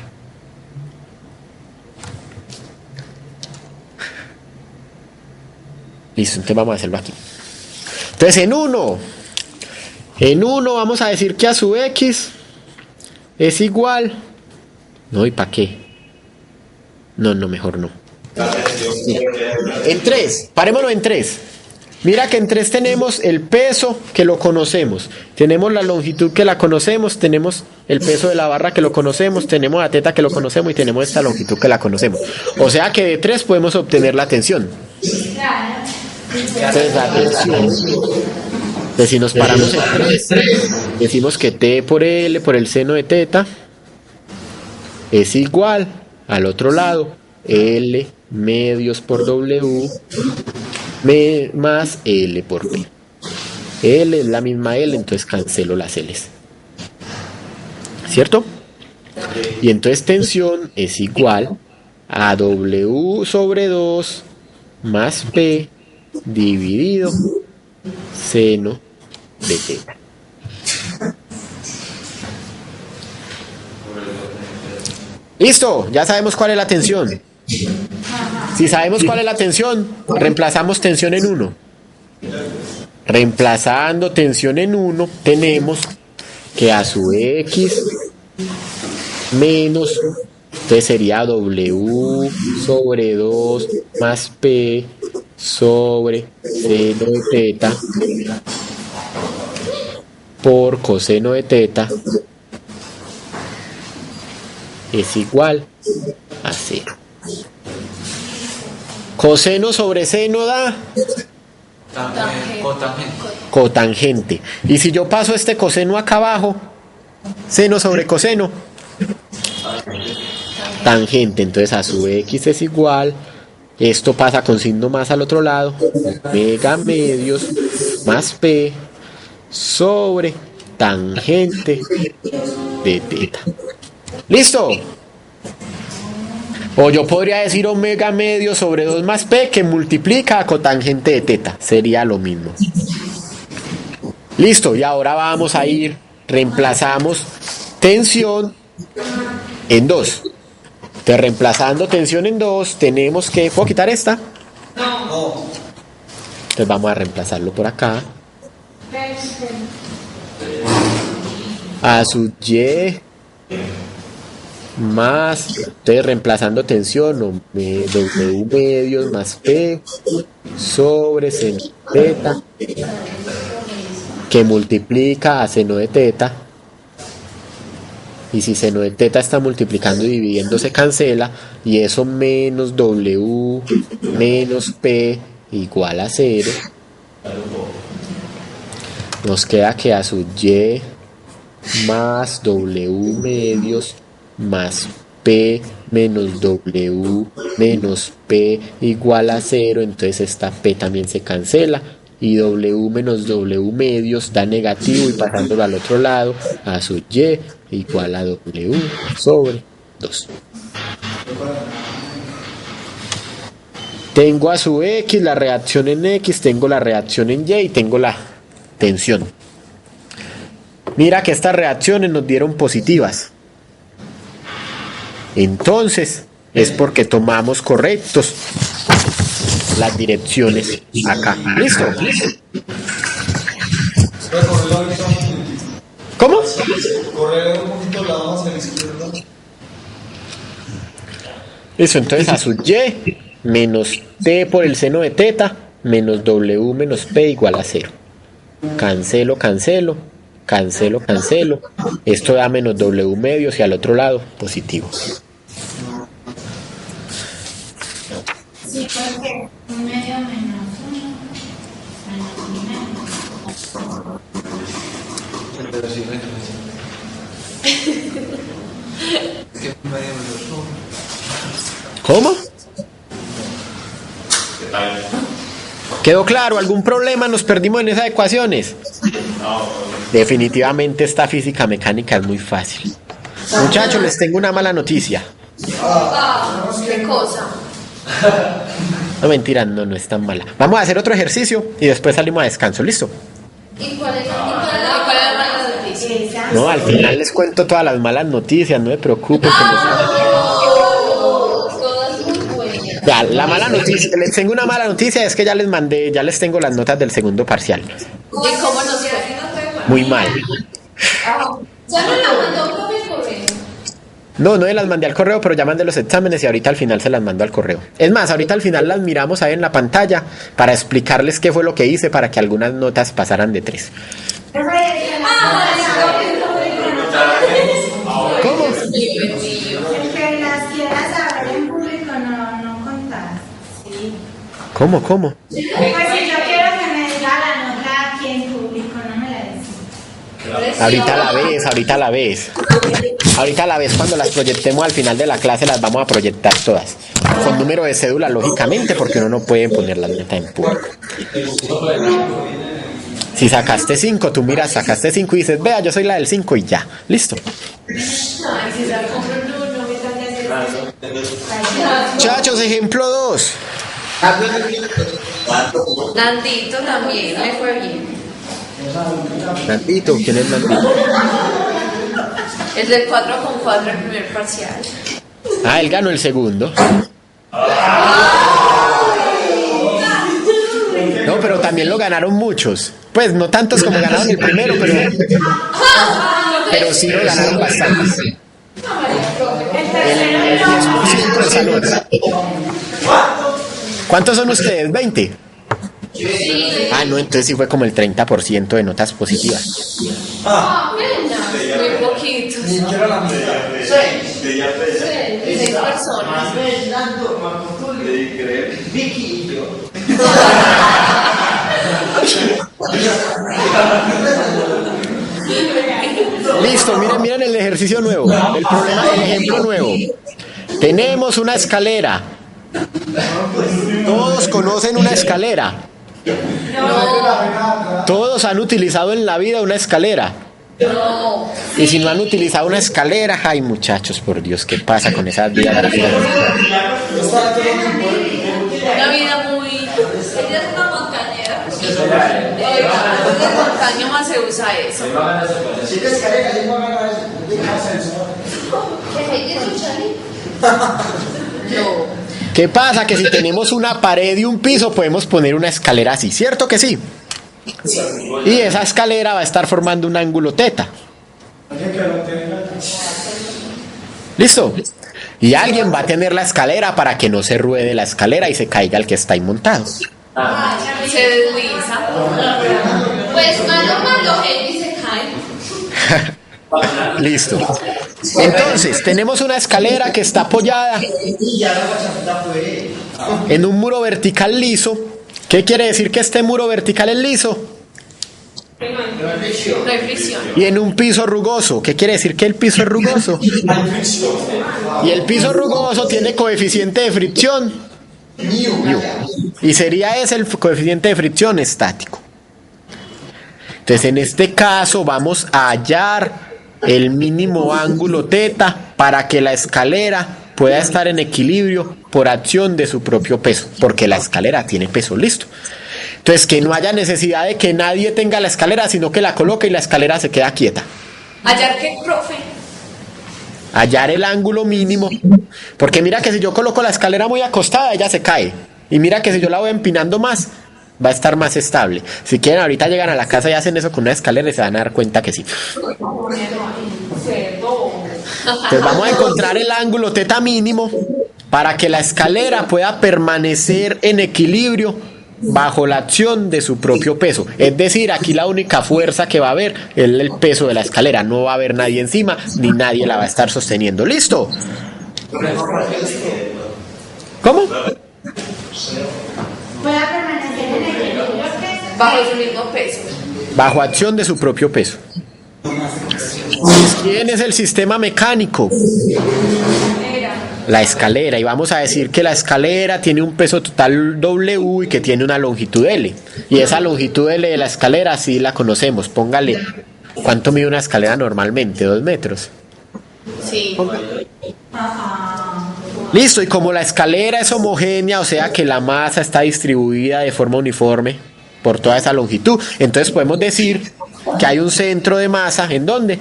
Listo, entonces vamos a hacerlo aquí. Entonces en uno vamos a decir que a su X es igual. No, ¿y para qué? No, mejor no. En 3, parémonos en 3. Mira que en 3 tenemos el peso que lo conocemos, tenemos la longitud que la conocemos, tenemos el peso de la barra que lo conocemos, tenemos la teta que lo conocemos y tenemos esta longitud que la conocemos. O sea que de 3 podemos obtener la tensión. Entonces la tensión, pues si nos paramos en 3, decimos que T por L por el seno de teta es igual al otro lado, L medios por W más L por P. L es la misma L, entonces cancelo las L's. ¿Cierto? Y entonces tensión es igual a W sobre 2 más P dividido seno de teta. Listo, ya sabemos cuál es la tensión. Si sabemos cuál es la tensión, reemplazamos tensión en 1. Reemplazando tensión en 1, tenemos que a su X menos, entonces sería W sobre 2 más P sobre seno de teta por coseno de teta es igual a 0. Coseno sobre seno da cotangente. Y si yo paso este coseno acá abajo, seno sobre coseno, tangente. Entonces a su X es igual, esto pasa con signo más al otro lado, omega medios más P sobre tangente de teta. ¿Listo? O yo podría decir omega medio sobre 2 más P que multiplica a cotangente de teta. Sería lo mismo. Listo, y ahora vamos a ir, reemplazamos tensión en 2. Entonces, reemplazando tensión en 2, tenemos que... ¿Puedo quitar esta? No. Entonces vamos a reemplazarlo por acá. A sub y más, entonces reemplazando tensión, W medios más P sobre seno de teta, que multiplica a seno de teta. Y si seno de teta está multiplicando y dividiendo, se cancela. Y eso menos W menos P igual a 0. Nos queda que a sub y más W medios más P menos W menos P igual a 0. Entonces esta P también se cancela. Y W menos W medios da negativo, y pasándolo al otro lado, a sub y igual a W sobre 2. Tengo a su X la reacción en X, tengo la reacción en Y y tengo la tensión. Mira que estas reacciones nos dieron positivas. Entonces, es porque tomamos correctos las direcciones acá. ¿Listo? ¿Cómo? Correr un poquito lado hacia la izquierda. Eso, entonces a sub y menos t por el seno de teta menos w menos p igual a 0. Cancelo, cancelo, cancelo, cancelo. Esto da menos w medios y al otro lado positivo. Sí, porque un medio menos uno, menos un medio. Pero sí, es que un medio menos uno. ¿Cómo? ¿Quedó claro? ¿Algún problema? ¿Nos perdimos en esas ecuaciones? Definitivamente esta física mecánica es muy fácil. Muchachos, les tengo una mala noticia. ¿Qué cosa? No, mentira, no es tan mala. Vamos a hacer otro ejercicio y después salimos a descanso. ¿Listo? ¿Y cuál es la mala noticia? No, al final les cuento todas las malas noticias, no se preocupen. Todas muy buenas. Ya, la mala noticia, les tengo una mala noticia, es que ya les mandé, ya les tengo las notas del segundo parcial. ¿Y cómo nos fue? Muy mal. Ya no la mandó por mi correo. No se las mandé al correo, pero ya mandé los exámenes y ahorita al final se las mando al correo. Es más, ahorita al final las miramos ahí en la pantalla para explicarles qué fue lo que hice para que algunas notas pasaran de 3. ¿Cómo? El que las quieras saber en público no contar. Sí. ¿Cómo? Pues si yo quiero que me diga la nota aquí en público, no me la decís. Ahorita la ves. Ahorita la ves cuando las proyectemos al final de la clase, las vamos a proyectar todas. Con número de cédula, lógicamente, porque uno no puede poner la nota en público. Si sacaste 5, tú miras, sacaste 5 y dices, vea, yo soy la del 5 y ya. Listo. Muchachos, ejemplo 2. Nandito también le fue bien. Nandito, ¿quién es Nandito? Es del 4,4 el primer parcial. Ah, él ganó el segundo. No, pero también lo ganaron muchos. Pues no tantos como ganaron el primero, pero sí lo ganaron bastantes. El 10% del salón. ¿Cuántos son ustedes? ¿20? Ah, no, entonces sí fue como el 30% de notas positivas. Muy poquitos. 6 personas. Vicky y yo. Listo, miren el ejercicio nuevo. El ejemplo nuevo. Tenemos una escalera. Todos conocen una escalera. Todos han utilizado en la vida una escalera. No. Y si no han utilizado una escalera, ay muchachos, por Dios, ¿qué pasa con esas vías? Una vida muy. Ella es una montañera. Oiga, ¿dónde en montaña más se usa eso? No. ¿Qué pasa? Que si tenemos una pared y un piso, podemos poner una escalera así, ¿cierto que sí? Y esa escalera va a estar formando un ángulo teta. ¿Listo? Y alguien va a tener la escalera para que no se ruede la escalera y se caiga el que está ahí montado. Se desliza. Pues malo, Elvis se cae. Listo. Entonces, tenemos una escalera que está apoyada en un muro vertical liso. ¿Qué quiere decir que este muro vertical es liso? No hay fricción. Y en un piso rugoso. ¿Qué quiere decir que el piso es rugoso? Y el piso rugoso tiene coeficiente de fricción. U. Y sería ese el coeficiente de fricción estático. Entonces, en este caso, vamos a hallar el mínimo ángulo teta para que la escalera pueda estar en equilibrio por acción de su propio peso, porque la escalera tiene peso, listo. Entonces, que no haya necesidad de que nadie tenga la escalera, sino que la coloque y la escalera se queda quieta. ¿Hallar qué, profe? Hallar el ángulo mínimo, porque mira que si yo coloco la escalera muy acostada, ella se cae. Y mira que si yo la voy empinando más, va a estar más estable. Si quieren, ahorita llegan a la casa y hacen eso con una escalera y se van a dar cuenta que sí. Entonces vamos a encontrar el ángulo teta mínimo para que la escalera pueda permanecer en equilibrio bajo la acción de su propio peso. Es decir, aquí la única fuerza que va a haber es el peso de la escalera. No va a haber nadie encima, ni nadie la va a estar sosteniendo. ¿Listo? ¿Cómo? Pueda permanecer en equilibrio. Bajo su mismo peso. Bajo acción de su propio peso. ¿Quién es el sistema mecánico? La escalera. Y vamos a decir que la escalera tiene un peso total W y que tiene una longitud L. Y esa longitud L de la escalera sí la conocemos. Póngale, ¿cuánto mide una escalera normalmente? 2 metros. Sí. Listo, y como la escalera es homogénea, o sea que la masa está distribuida de forma uniforme por toda esa longitud, entonces podemos decir que hay un centro de masa, ¿en dónde?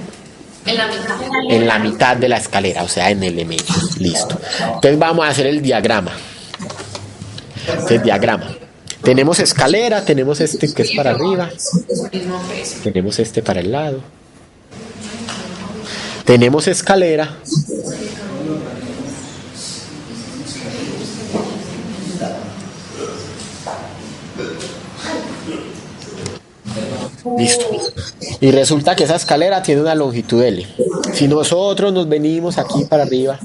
En la mitad. En la mitad de la escalera, o sea, en el medio. Listo. Entonces vamos a hacer el diagrama. El diagrama. Tenemos escalera, tenemos este que es para arriba, Mismo peso. tenemos este para el lado. Tenemos escalera. Listo. Y resulta que esa escalera tiene una longitud L. Si nosotros nos venimos aquí para arriba,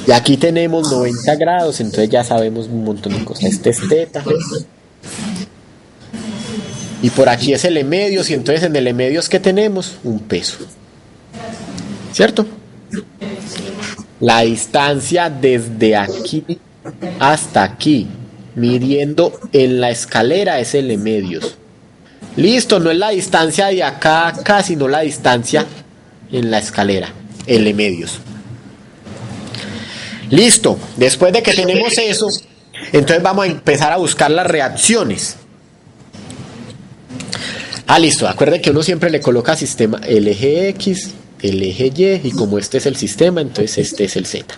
y aquí tenemos 90 grados, entonces ya sabemos un montón de cosas. Este es teta. Y por aquí es L medios, y entonces en L medios ¿qué tenemos? Un peso. ¿Cierto? La distancia desde aquí hasta aquí, midiendo en la escalera, es L medios. Listo, no es la distancia de acá a acá, sino la distancia en la escalera, L medios. Listo, después de que tenemos eso, entonces vamos a empezar a buscar las reacciones. Listo, acuerden que uno siempre le coloca sistema el eje X, el eje Y, y como este es el sistema, entonces este es el Z.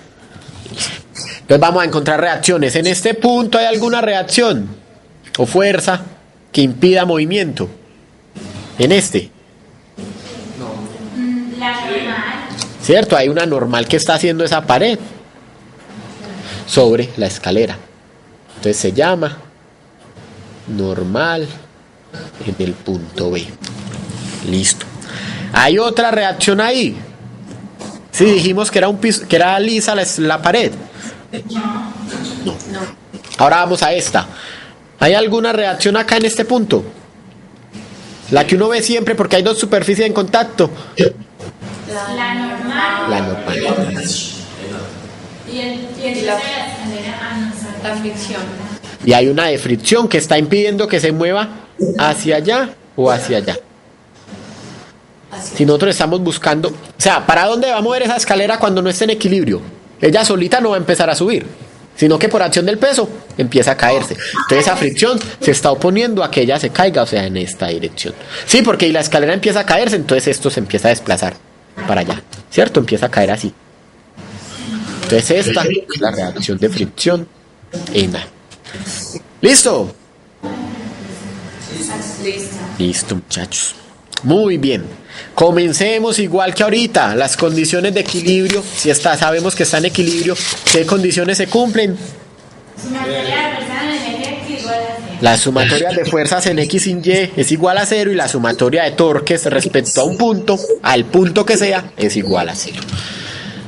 Listo. Entonces vamos a encontrar reacciones. En este punto hay alguna reacción o fuerza que impida movimiento. En este. La normal. ¿Cierto? Hay una normal que está haciendo esa pared sobre la escalera. Entonces se llama normal en el punto B. Listo. Hay otra reacción ahí. Si dijimos que era un piso, que era lisa la pared. No. Ahora vamos a esta. ¿Hay alguna reacción acá en este punto? La que uno ve siempre porque hay dos superficies en contacto. La normal. La normal. Y el de la escalera. La fricción. Y hay una de fricción que está impidiendo que se mueva hacia allá o hacia allá. Si nosotros estamos buscando, o sea, ¿para dónde va a mover esa escalera cuando no esté en equilibrio? Ella solita no va a empezar a subir, sino que por acción del peso empieza a caerse. Entonces esa fricción se está oponiendo a que ella se caiga, o sea, en esta dirección. Sí, porque la escalera empieza a caerse, entonces esto se empieza a desplazar para allá, ¿cierto? Empieza a caer así. Entonces esta es la reacción de fricción en A. ¿Listo? Listo, muchachos. Muy bien. Comencemos igual que ahorita. Las condiciones de equilibrio, si sabemos que está en equilibrio, ¿qué condiciones se cumplen? La sumatoria de fuerzas en X sin Y es igual a 0 y la sumatoria de torques respecto a un punto, al punto que sea, es igual a 0.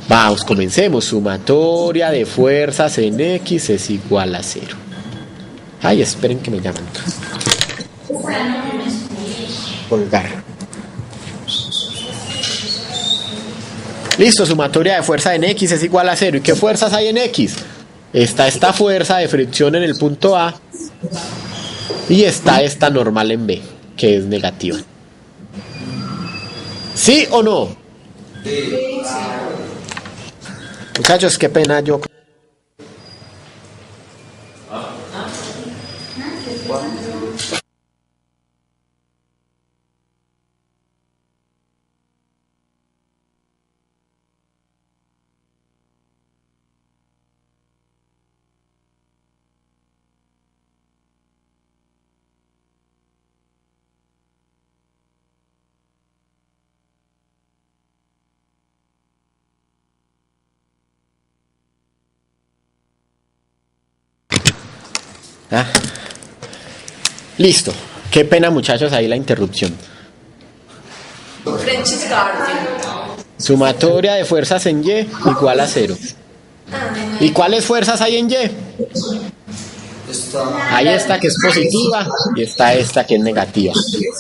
Vamos, comencemos. Sumatoria de fuerzas en X es igual a 0. Ay, esperen que me llaman. Colgar. Listo, sumatoria de fuerza en X es igual a 0. ¿Y qué fuerzas hay en X? Está esta fuerza de fricción en el punto A y está esta normal en B, que es negativa. ¿Sí o no? Sí. Muchachos, qué pena yo. Listo. Qué pena, muchachos, ahí la interrupción. Sumatoria de fuerzas en Y igual a 0. ¿Y cuáles fuerzas hay en Y? Hay esta que es positiva y está esta que es negativa.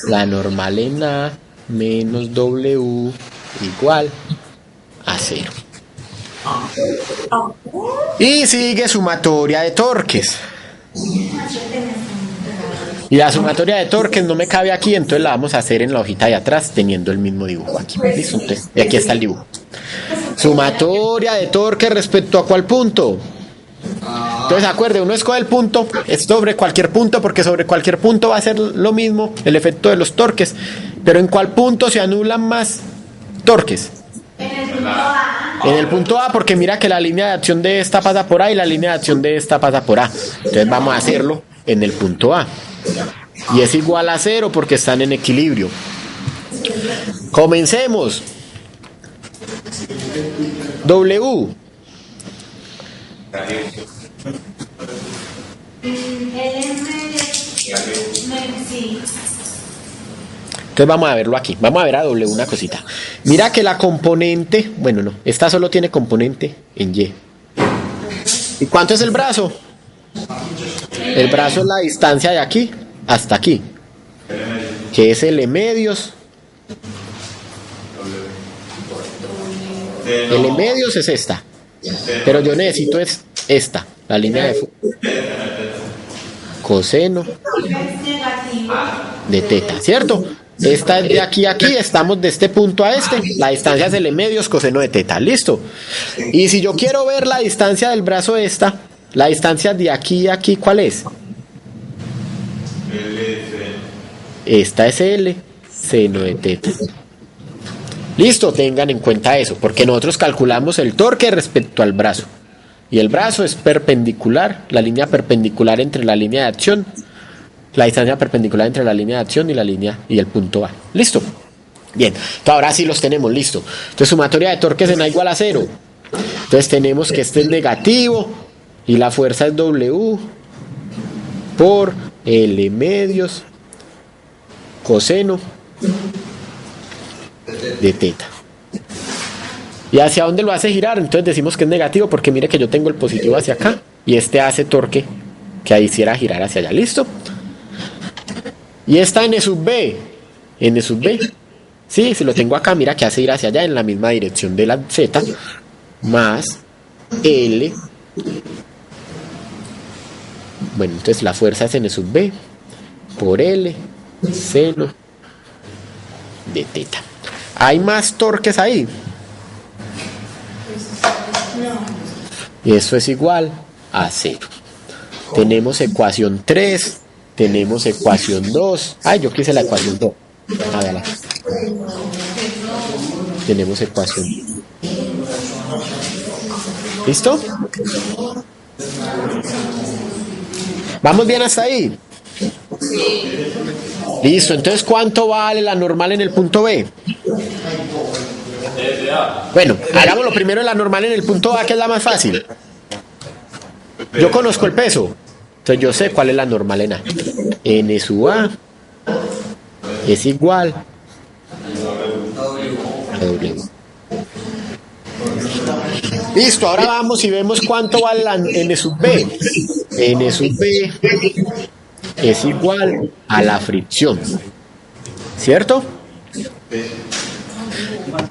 La normal en A menos W igual a 0. Y sigue sumatoria de torques. Y la sumatoria de torques no me cabe aquí, entonces la vamos a hacer en la hojita de atrás teniendo el mismo dibujo aquí. ¿Listo? Entonces, y aquí está el dibujo. Sumatoria de torques respecto a cuál punto. Entonces acuerde, uno escoge el punto, es sobre cualquier punto, porque sobre cualquier punto va a ser lo mismo el efecto de los torques. Pero ¿en cuál punto se anulan más torques? En el punto A. En el punto A, porque mira que la línea de acción de esta pasa por A y la línea de acción de esta pasa por A. Entonces vamos a hacerlo en el punto A. Y es igual a 0 porque están en equilibrio. Comencemos. W. Entonces vamos a verlo aquí. Vamos a ver a W una cosita. Mira que la componente, bueno, no, esta solo tiene componente en Y. ¿Y cuánto es el brazo? El brazo es la distancia de aquí hasta aquí, que es L medios. L medios es esta, pero yo necesito es esta, la línea de coseno de teta, ¿cierto? Esta es de aquí a aquí, estamos de este punto a este, la distancia es L medios coseno de teta, ¿listo? Y si yo quiero ver la distancia del brazo esta, la distancia de aquí a aquí, ¿cuál es? Esta es L seno de teta. Listo, tengan en cuenta eso, porque nosotros calculamos el torque respecto al brazo. Y el brazo es perpendicular, la línea perpendicular entre la línea de acción, la distancia perpendicular entre la línea de acción y la línea y el punto A. ¿Listo? Bien, entonces ahora sí los tenemos, listo. Entonces sumatoria de torques en A igual a 0. Entonces tenemos que este es negativo y la fuerza es W por L medios coseno de teta. ¿Y hacia dónde lo hace girar? Entonces decimos que es negativo porque mire que yo tengo el positivo hacia acá y este hace torque que hiciera girar hacia allá. ¿Listo? Y esta N sub B. N sub B. Sí, si lo tengo acá, mira que hace ir hacia allá en la misma dirección de la Z más L Bueno, entonces la fuerza es N sub B por L seno de teta. ¿Hay más torques ahí? Y eso es igual a 0. Tenemos ecuación 3, tenemos ecuación 2. Ay, yo quise la ecuación 2. A ver, tenemos ecuación. ¿Listo? ¿Vamos bien hasta ahí? Listo, entonces ¿cuánto vale la normal en el punto B? Bueno, hagámoslo primero en la normal en el punto A, que es la más fácil. Yo conozco el peso, entonces yo sé cuál es la normal en A. N sub A es igual a W. Listo, ahora vamos y vemos cuánto vale la N sub B. N sub B es igual a la fricción, ¿cierto?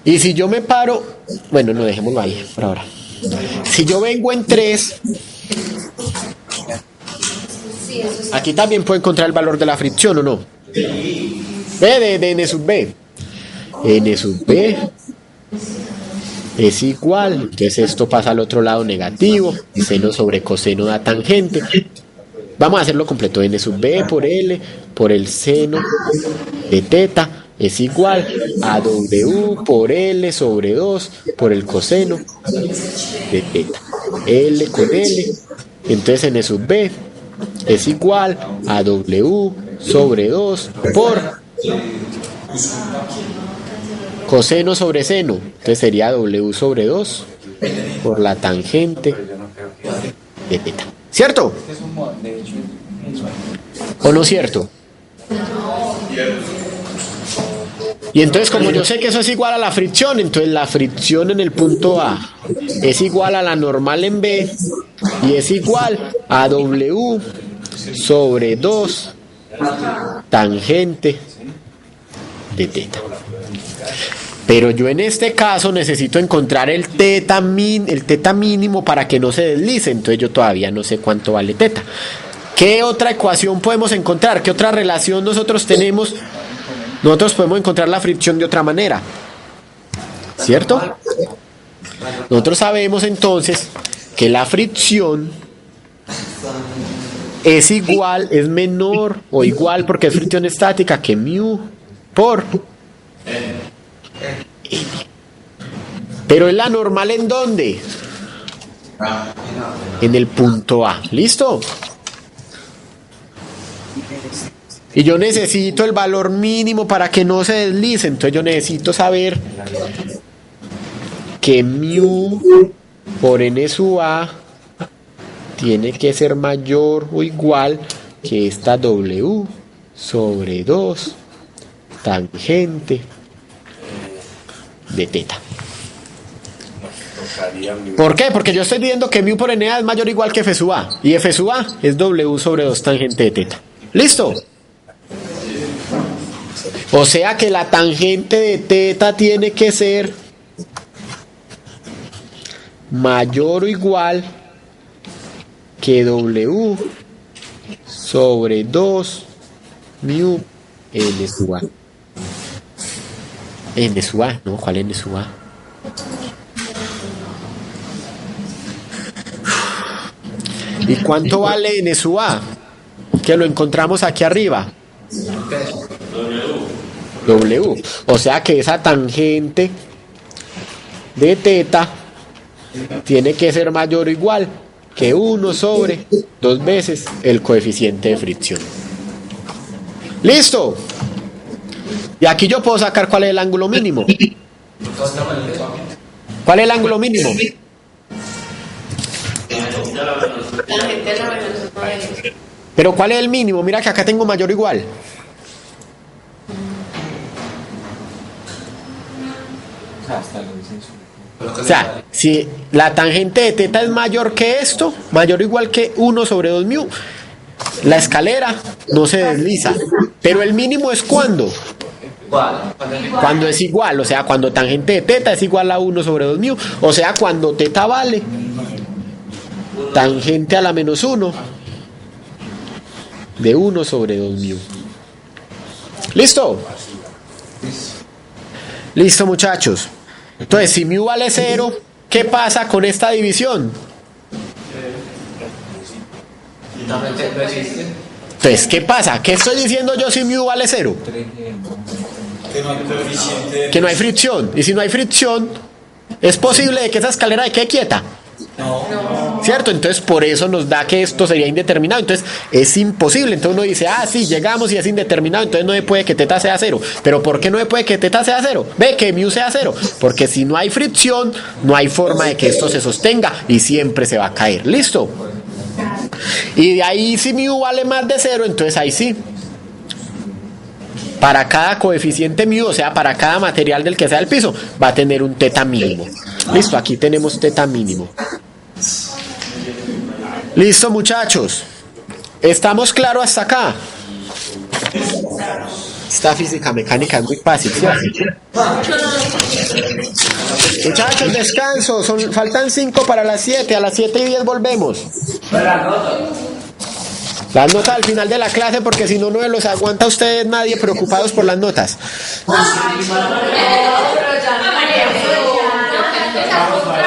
Y si yo me paro, bueno, no, dejémoslo ahí por ahora. Si yo vengo en 3, aquí también puedo encontrar el valor de la fricción, ¿o no? B de N sub B. N sub B es igual, entonces esto pasa al otro lado negativo, seno sobre coseno da tangente. Vamos a hacerlo completo. N sub B por L por el seno de teta es igual a W por L sobre 2 por el coseno de teta. L con L, entonces N sub B es igual a W sobre 2 por coseno sobre seno, entonces sería W sobre 2 por la tangente de teta. ¿Cierto? ¿O no cierto? Y entonces, como yo sé que eso es igual a la fricción, entonces la fricción en el punto A es igual a la normal en B y es igual a W sobre 2 tangente de teta. Pero yo en este caso necesito encontrar el teta mínimo para que no se deslice, entonces yo todavía no sé cuánto vale teta. ¿Qué otra ecuación podemos encontrar? ¿Qué otra relación nosotros tenemos? Nosotros podemos encontrar la fricción de otra manera, ¿cierto? Nosotros sabemos entonces que la fricción es igual, es menor o igual, porque es fricción estática, que mu por N. Pero es la normal ¿en dónde? En el punto A. ¿Listo? Y yo necesito el valor mínimo para que no se deslice. Entonces yo necesito saber que mu por N sub A tiene que ser mayor o igual que esta W sobre 2 tangente de teta. ¿Por qué? Porque yo estoy viendo que mu por N es mayor o igual que F sub A. Y F sub A es W sobre 2 tangente de teta. ¿Listo? O sea que la tangente de teta tiene que ser mayor o igual que W sobre 2 mu N sub A. N sub A, ¿no? ¿Cuál es N sub A? ¿Y cuánto vale N sub A? Que lo encontramos aquí arriba. W. O sea que esa tangente de teta tiene que ser mayor o igual que 1 sobre 2 veces el coeficiente de fricción. ¿Listo? Y aquí yo puedo sacar cuál es el ángulo mínimo. ¿Cuál es el ángulo mínimo? Pero ¿cuál es el mínimo? Mira que acá tengo mayor o igual. O sea, si la tangente de teta es mayor que esto, mayor o igual que 1 sobre 2 mu, la escalera no se desliza. Pero el mínimo es ¿cuándo? Cuando es igual, o sea, cuando tangente de teta es igual a 1 sobre 2 mu, o sea, cuando teta vale tangente a la menos 1 de 1 sobre 2 mu. ¿Listo? Listo, muchachos. Entonces, si mu vale 0, ¿qué pasa con esta división? Totalmente no existe. Entonces, ¿qué pasa? ¿Qué estoy diciendo yo si mu vale 0? Que no hay coeficiente. Que no hay fricción. Y si no hay fricción, es posible de que esa escalera quede quieta. No. ¿Cierto? Entonces por eso nos da que esto sería indeterminado. Entonces es imposible. Entonces uno dice, sí, llegamos y es indeterminado, entonces no se puede que teta sea 0. ¿Pero por qué no se puede que teta sea 0? Ve, que mu sea 0. Porque si no hay fricción, no hay forma de que esto se sostenga y siempre se va a caer. ¿Listo? Y de ahí si mu vale más de 0, entonces ahí sí. Para cada coeficiente mu, o sea, para cada material del que sea el piso, va a tener un teta mínimo. Listo, aquí tenemos teta mínimo. Listo, muchachos. ¿Estamos claros hasta acá? Esta física mecánica es muy fácil, ¿cierto? Muchachos, descanso. Faltan 5 para las 7. A las 7:10 volvemos. Las notas al final de la clase, porque si no, no los aguanta a ustedes nadie preocupados por las notas. Pero ya no.